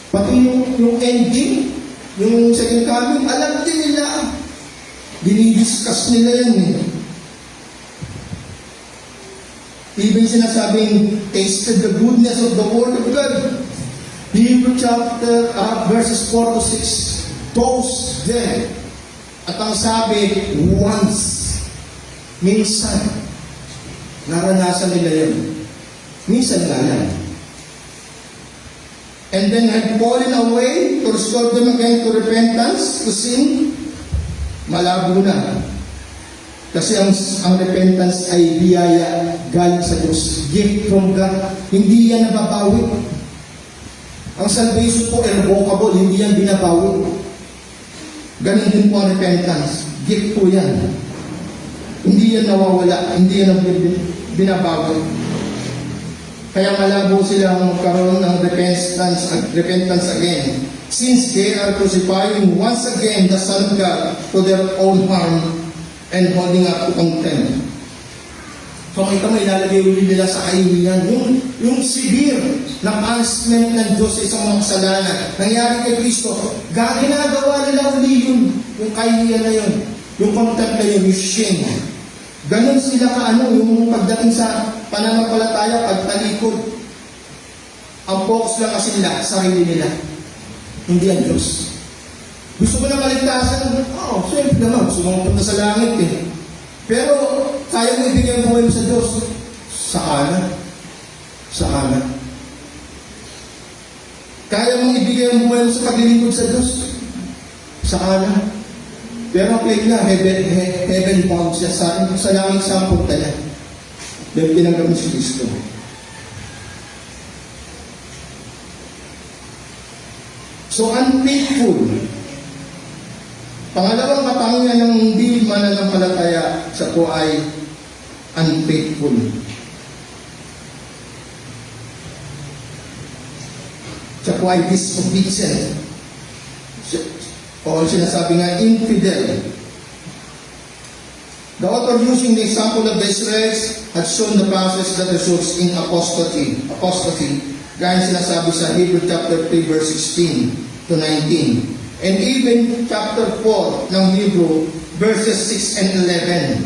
Pati yung ending, yung second coming, alam din nila. Dinidiscuss nila yan eh. Even sinasabing, tasted the goodness of the Word of God. Hebrew chapter, verses 4 to 6. Those them. At ang sabi, once. Minsan. Naranasan nila yun. Minsan nga lang. And then had fallen away to restore them again to repentance, to sin. Malabo na. Kasi ang repentance ay biyaya galing sa Diyos. Gift from God. Hindi yan nababawi. Ang salvation po irrevocable, hindi yan binabawi. Ganun din po ang repentance. Gift po yan. Hindi yan nawawala. Hindi yan binabawi. Kaya malabo silang magkaroon ng repentance again. Since they are crucifying once again the Son of God to their own harm and holding up to contempt. So makita mo, ilalagay ulit nila sa kahihingan. Yung severe na punishment ng Diyos sa isang mga kasalanan nangyari kay Kristo, ginagawa nila uli yung kahihingan na yun, yung contempt na yun, yung shame. Ganon sila yung pagdating sa pananampalataya, pagtalikod. Ang focus lang kasi nila, sarili nila. Hindi ang Diyos. Gusto mo na maligtasan? Siyempre naman. Gusto mo mapunta sa langit eh. Pero, kaya mo ibigay ang buhay mo sa Diyos. Sa kanan. Sa kanan. Kaya mong binibigay ang buhay mo sa paglilingkod sa Diyos. Sa kanan. Pero ang claim niya, heaven bound siya sa langit sa punta niya. Dahil tinanggap mo si Kristo. So, unfaithful. Pangalawang katangian ng hindi mananampalataya sa po ay unfaithful. Siya po ay disobedient. O sinasabi nga, infidel. The author using the example of the Israelites had shown the process that results in apostasy. Gaya sinasabi sa Hebrew chapter 3 verse 16 to 19. And even chapter 4 ng Hebrew verses 6 and 11.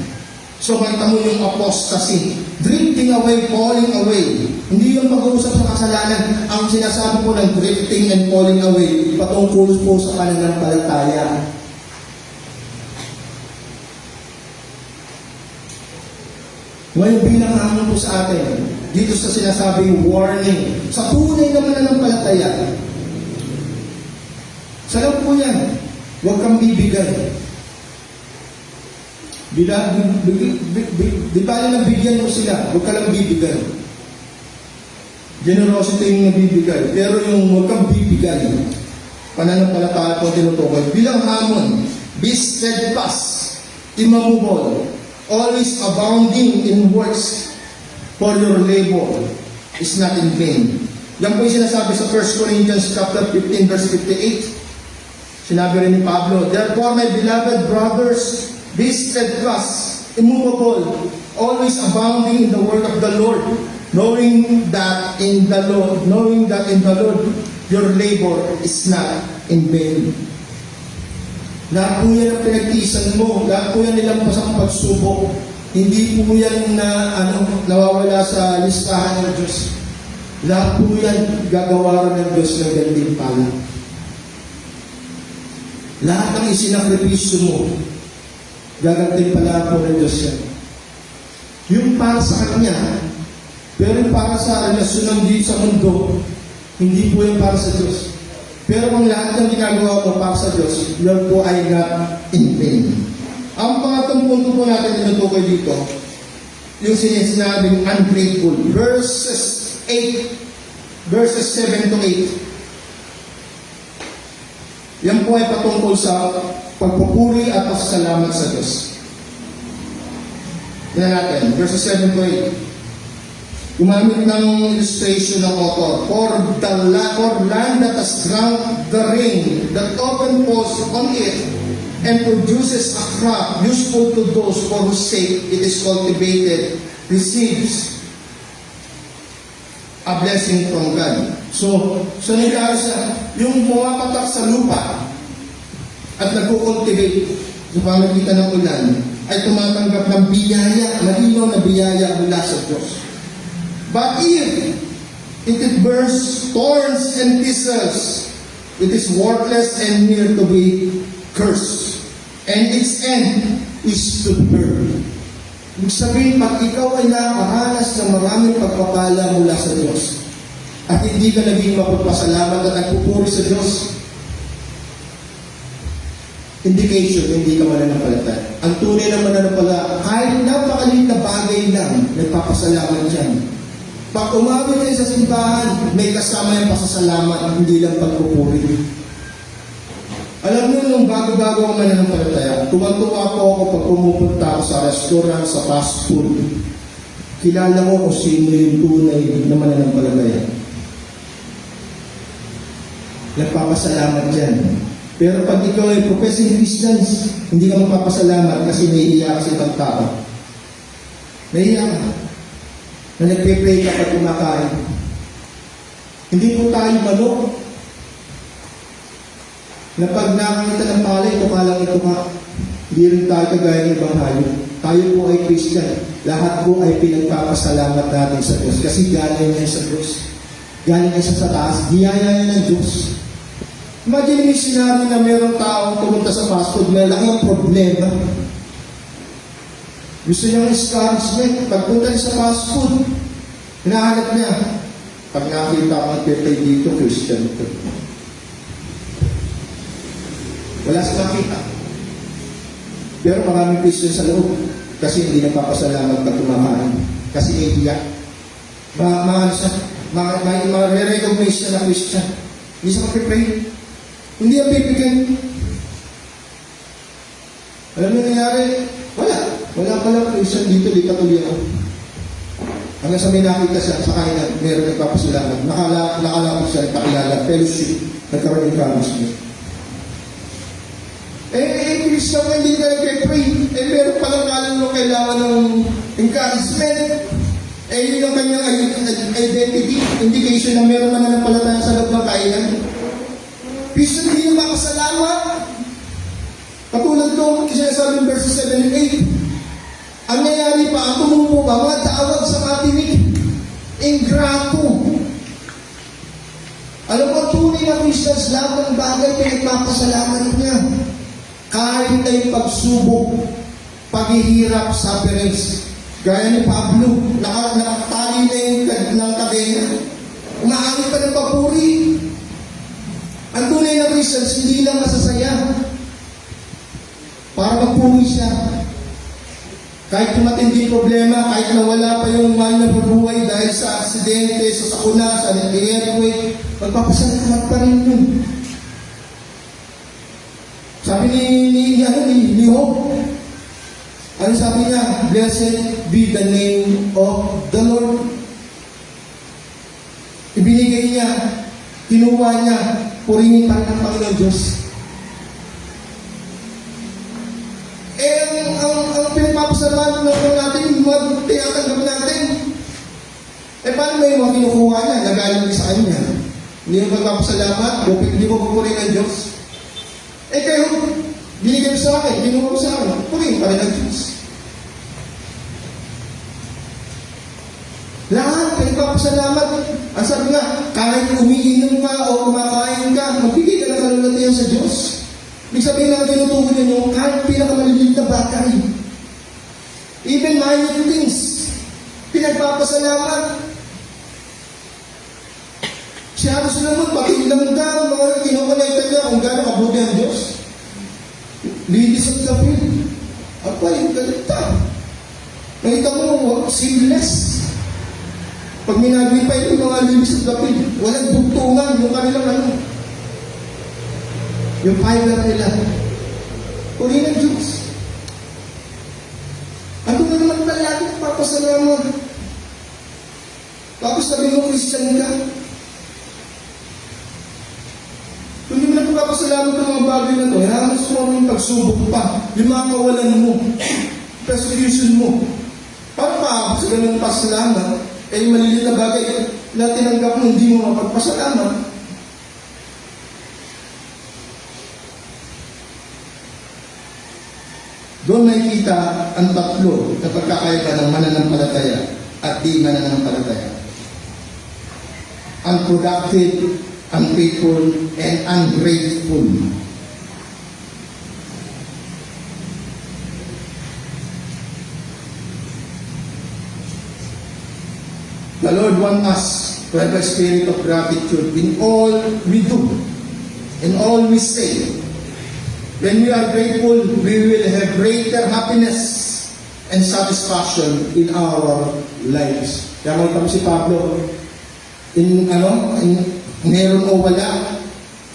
So makita mo yung apostasy. Drifting away, falling away. Hindi yung pag-uusap ng kasalanan. Ang sinasabi po ng drifting and falling away, patungkol po sa pananampalataya. Ngayon bilang hamon po sa atin, dito sa sinasabing warning, sa tunay na mananampalataya, sa lang po yan, huwag kang bibigay. Di ba na bigyan mo sila, huwag ka lang bibigay. Generosity yung nabibigay, pero yung huwag kang bibigay, pananampalataya po tinutukoy. Bilang hamon, be steadfast, immovable, always abounding in works, for your labor is not in vain. Yan po yung sinasabi sa 1 Corinthians chapter 15 verse 58. Sinabi rin ni Pablo, therefore my beloved brothers, be steadfast, immovable, always abounding in the work of the Lord, knowing that in the Lord, your labor is not in vain. Lahat po yan ang pinagtiisan mo, lahat po yan nilang pasang pagsubok. Hindi po yan na nawawala sa listahan ng Diyos. Lahat po yan gagawa ng Diyos ng ganitong pala. Lahat ng isinakripisyo mo, gagantin pala po ng Diyos yan. Yung para sa Kanya, pero yung para sa relasyon ng Diyos sa mundo, hindi po yung para sa Diyos. Pero kung lahat ng ginagawa mo para sa Diyos, yun po ay not in vain. Ang pangatong punto po natin tinutukoy dito, yung sinasabing ungrateful. Verses 7 to 8. Yan po ay patungkol sa pagpupuri at pasasalamat sa Diyos. Yan natin, verses 7 to 8. Gumamit ng illustration ng author. For land that has drunk the rain that often falls on it and produces a crop useful to those for whose sake it is cultivated, receives a blessing from God. So nangyari sa yung pumapatak sa lupa at nagko-cultivate sa pamagitan ng ulan ay tumatanggap ng biyaya, malinaw na biyaya mula sa Diyos. But if it bears thorns and thistles, it is worthless and near to be cursed, and its end is to burn. Ibig sabihin, pag ikaw ay nakakaranas ng maraming pagpapala mula sa Diyos, at hindi ka naging mapagpasalamat at nagpupuri sa Diyos, indication, hindi ka mananampalataya. Ang tunay na mananampalataya, kahit napakaliit na bagay lang, nagpapasalamat dyan. Pag umabot kayo sa simbahan, may kasama yung pasasalamat, hindi lang pagpupuri. Alam niyo, nung bago-bago ako mananampalataya, tuwa-tuwa po ako pag pumupunta ako sa restaurant, sa fast food. Kilala ko kung sino yung tunay na mananampalataya. Nagpapasalamat dyan. Pero pag ikaw ay professing Christians, hindi ka magpapasalamat kasi naiiyak sa ibang tao. Naiiyak ka. Na nagpe-pray ka pag kumakain. Hindi po tayo manok. Na pag nakakita ng palay, ito ka lang, ito ka. Hindi rin tayo kagaya ng ibang hayop. Tayo po ay Christian. Lahat po ay pinagpapasalamat natin sa Diyos. Kasi galing niya sa Diyos. Galing niya sa taas. Biyaya niya ng Diyos. Imagine may scenario na mayroong taong pumunta sa fast food, may laking problema. Gusto niyang discouragement. Pagpunta niya sa fast food, hinahanap niya. Pag nakita ko ang pepay dito, Christian ito. Wala sa makita. Pero maraming Christian sa loob kasi hindi nagpapasalamat pag kumakain. Kasi iiyak. Re-recognize siya na Christian. Hindi siya mag-pray. Hindi ang bibigyan. Alam mo nangyari? Wala. Wala palang Christian dito, di patuloy ako. Hanggang sa may nakita siya sa kainan, meron nagpapasalamat. Nakalapit siya, nagpakilala, fellowship, nagkaroon ng promise niya. Christian na hindi ka nag-pray. Meron palang kalalo kailangan ng encouragement. Yun ang kanyang identity, indication na meron mananampalataya sa loob ng kainan. Christian hindi na makasalamat. Katulad ko, sinasabi ng verses 7 and 8, ang nangyari pa, ang tumupo ba, mga tawag sa matinig, ingrato. Alam mo, tunay na Christians, lahat ng bagay pinagpapasalamat niya. Kahit ay pagsubok, paghihirap, sufferings. Gaya ni Pablo, nakatali na yung ng kadena. Umaangit pa ng papuri. Ang tunay na Christians, hindi lang masasaya. Para magpuri siya. Kahit matinding problema, kahit nawala pa yung mahal na bubuhay dahil sa aksidente, sa sakuna, sa earthquake, magpapasalamat pa rin yun. Sabi ni Hope, ano sabi niya? Blessed be the name of the Lord. Ibinigay niya, kinuha niya, purihin pa rin ang Panginoon Diyos. Ang pinagpapasalamat natin, tinatanggap natin. Paano may mga kinukuha niya? Nagaling sa kanya. Hindi mo magpapasalamat, hindi mo pupurihin ang Diyos. Kayo, binigay mo sa akin, binuha mo sa akin, purihin pa rin ang Diyos. Lahat, pinagpapasalamat. Ang sabi nga, kahit umiinom ka o kumakain ka, magbigay ka ng kalulatihan sa Diyos. Ibig sabihin lang tinutukoy niyo, kahit pinakamaliliit na bagay. Even minor things, pinagpapasalamat. Si Haros naman, pati ilang daw, mga kinokonekta niya kung gano'ng kabuti ang Diyos. Ladies of the field. At pa yung galita. Nakita mo, seamless. Pag minaglipay yung mga ladies of the field, walang bugtungan yung kanilang yung fiber nila. Puri ng Diyos. Ano na naman palagi papasalamat? Tapos sabi mo, Christian ka. Kung hindi mo na papasalamat ng mga bagay na ito, halos mo yung pagsubok pa, yung mga kawalan mo, persecution mo. Para pa sa ganun pasalamat, yung maliliit na bagay na tinanggap mo, hindi mo mapagpasalamat. Doon nakikita ang tatlo na pagkakaiba ng mananampalataya at di mananampalataya. Unproductive, unfaithful, and ungrateful. The Lord wants us to have a spirit of gratitude in all we do, in all we say. When we are grateful, we will have greater happiness and satisfaction in our lives. Kaya makita mo si Pablo, meron o wala,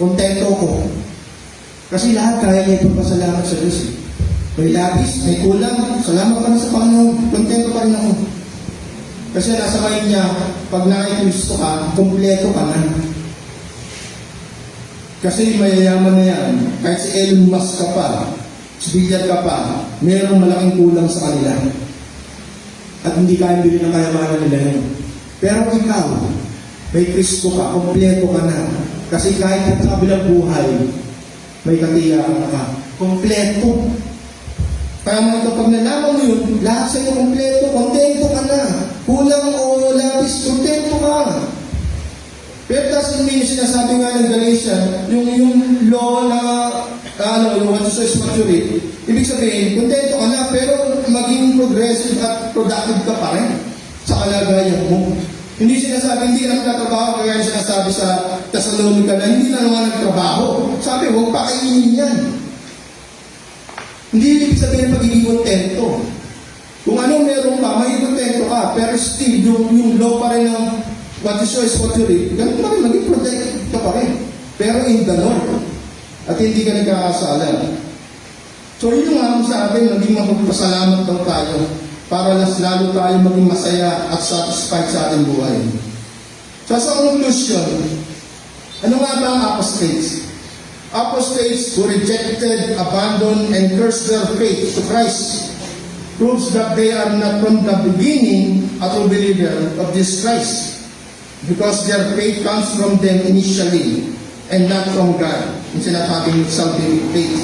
kontento ko. Kasi lahat kaya niya ipagpasalamat sa Diyos. May labis, may kulang, salamat ka na sa Panginoon, kontento pa rin ako. Kasi nasa mind niya, pag nakikristo ka, kumpleto ka na. Kasi mayayaman na yan, kahit si Elon Musk ka pa, si Bilyar ka pa, mayroong malaking kulang sa kanila. At hindi kaya bilhin ng kayamanan nila yun. Pero ikaw, may Kristo ka, kumpleto ka na. Kasi kahit sa kabilang buhay, may katiyakan ka. Kumpleto. Kaya mga ito, pag nalaman mo yun, lahat sa iyo kumpleto, kontento ka na. Kulang o lapis, kontento ka. Pero doesn't mean sinasabi nga ng Galatian, yung law na, yung what is maturity, ibig sabihin, kontento ka na, pero maging progressive at productive ka pa rin sa kalagayan mo. Hindi sinasabi, hindi na nagtatrabaho, kaya sinasabi sa Thessalonica na hindi na naman nagtrabaho. Sabi, huwag pa kainin yan. Hindi ibig sabihin ng pagiging kontento. Kung anong meron ka, may kontento ka, pero still, yung law pa rin ng what you sow is what you reap, ganun pa rin, maging protect ka pa rin. Pero in the Lord. At hindi ka nagkakasalan. So yun yung alam sa atin, maging magpasalamat daw tayo para lalo tayo maging masaya at satisfied sa ating buhay. So sa conclusion, ano nga ba ang apostates? Apostates who rejected, abandoned, and cursed their faith to Christ proves that they are not from the beginning a true believer of Jesus Christ because their faith comes from them initially and not from God. Yung sinasabing salvific faith.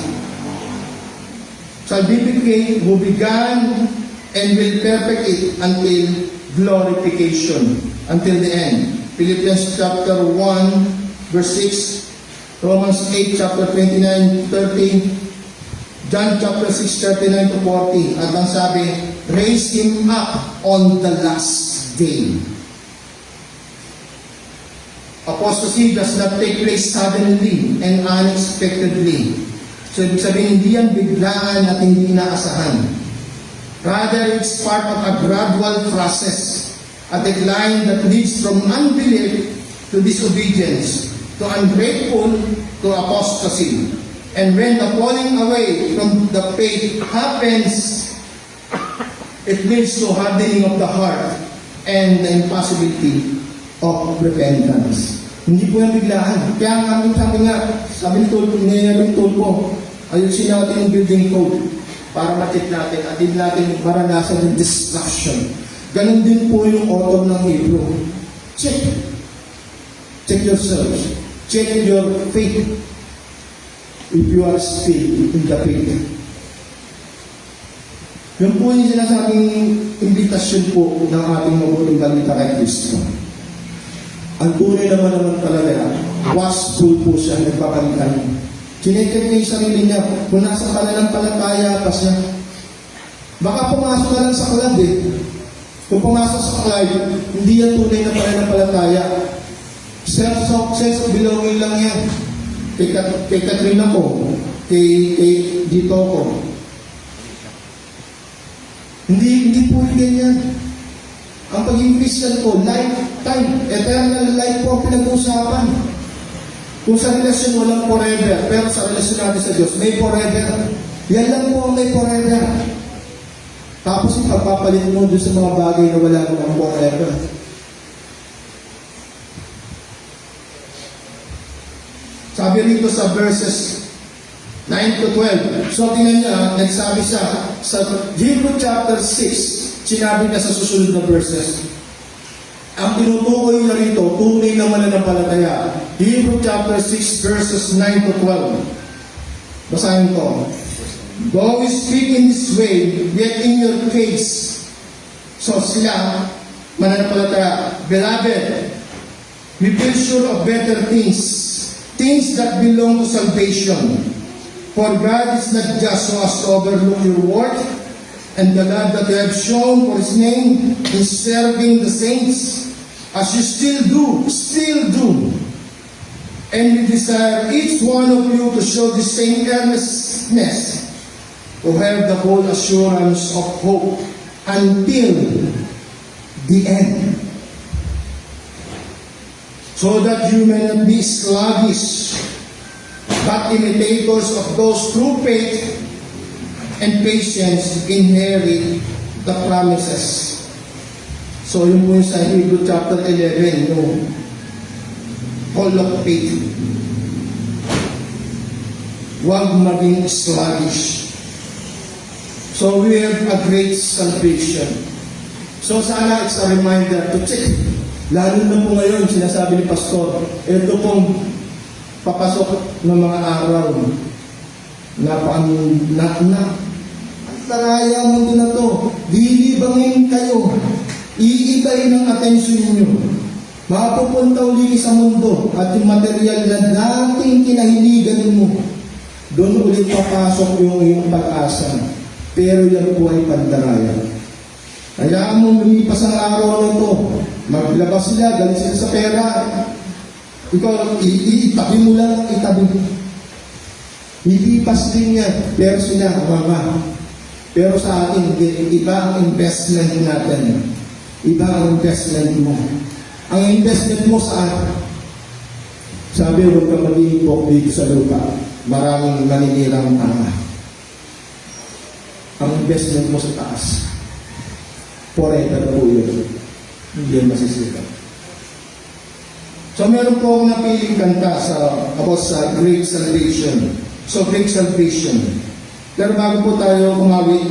Salvific faith who began and will perfect it until glorification, until the end. Philippians chapter 1, verse 6, Romans 8, chapter 29, 30, John chapter 6, 39 to 40. At ang sabi, raise him up on the last day. Apostasy does not take place suddenly and unexpectedly. So ibig sabihin, hindi yan biglaan at hindi inaasahan. Rather, it's part of a gradual process, a decline that leads from unbelief to disobedience, to ungrateful to apostasy. And when the falling away from the faith happens, it leads to hardening of the heart and the impossibility of repentance. Hindi po yan biglaan. Kaya nga, sabi ni Tulpo, ayusin natin yung building code para matik natin at hindi natin maranasan yung destruction. Ganon din po yung author ng Hebrew. Check. Check yourself. Check your faith. If you are still in the faith. Yun po yung sinasabing invitasyon po ng ating mabuting balita kay Kristo. Ang tunay naman talaga, wasteful po siya, nagpapalitan. Kinekit niya yung sarili niya, kung nasa pananampalataya pa siya. Baka pumasok ka lang sa club eh. Kung pumasok sa club, hindi yan tunay na pananampalataya. Sense of belonging lang yan. Kay Katrina ko, kay dito ko. Hindi po ganyan. Ang pagiging Christian ko, lifetime, eternal life po ang pinag-uusapan. Kung sa relasyon walang forever, pero sa relasyon natin sa Diyos, may forever. Yan lang po ang may forever. Tapos ipagpapalit mo doon sa mga bagay na wala namang forever. Sabi rito sa verses 9 to 12. So tingnan niya, nagsabi siya sa Hebrew chapter 6, sinabi niya sa susunod na verses. Ang tinutukoy niya rito, tunay na mananampalataya. Hebrew chapter 6 verses 9 to 12. Basahin ko. Though we speak in this way, yet in your case. So sila, mananampalataya. Beloved, we feel sure of better things. Things that belong to salvation. For God is not just so as to overlook your work and the love that you have shown for His name in serving the saints, as you still do. And we desire each one of you to show the same earnestness, to have the whole assurance of hope until the end. So that you may not be sluggish, but imitators of those true faith and patience inherit the promises. So yun po sa Hebrew chapter 11, yung hall of faith. Huwag maging sluggish. So we have a great salvation. So sana it's a reminder to check. Lalo na po ngayon, sinasabi ni Pastor, ito pong papasok ng mga araw na antaraya mundo na to, dilibangin kayo, iibayin ang atensyon ninyo, mapupunta uli sa mundo at yung material na dating kinahiligan mo, doon ulit papasok yung iyong pag-asa, pero yan po ay pandaraya. Kaya mo lumipas ang araw na to, maglabas sila, galing sila sa pera. Ikaw, itabi mo lang, itabi. Lilipas din yan. Pero sila, mama. Pero sa atin, iba ang investment natin. Iba ang investment mo. Ang investment mo saan? Sabi, huwag ka mag-iipok dito sa lupa. Maraming maninirang tanga. Ang investment mo sa taas. Forever po yun. Hindi masisira. So meron po akong napiling kanta about sa Great Salvation. So Great Salvation. Pero bago po tayo kumawit,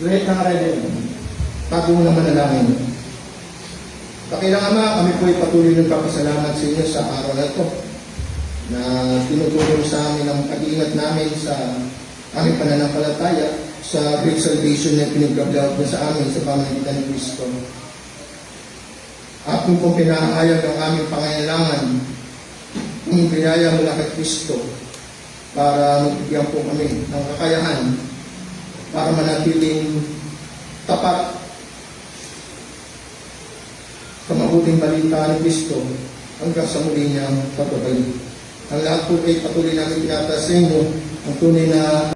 great na karede. Tago mo naman manalangin. Kakilang Ama, kami po ay patuloy ng papasalamat sa inyo sa araw na ito na tinutulong sa amin ang pag-iingat namin sa aming pananampalataya sa Great Salvation na pinag-gablaw na sa amin sa pamamagitan ng Kristo. At kung pinahayag ang aming pangailangan, ang biyaya mula kay Kristo para magbigyan po kami ng kakayahan para manatiling tapat sa mabuting balita ni Kristo hanggang sa muli niyang pagbabalik. Ang lahat po ay patuloy namin tinataas sa inyo ang tunay na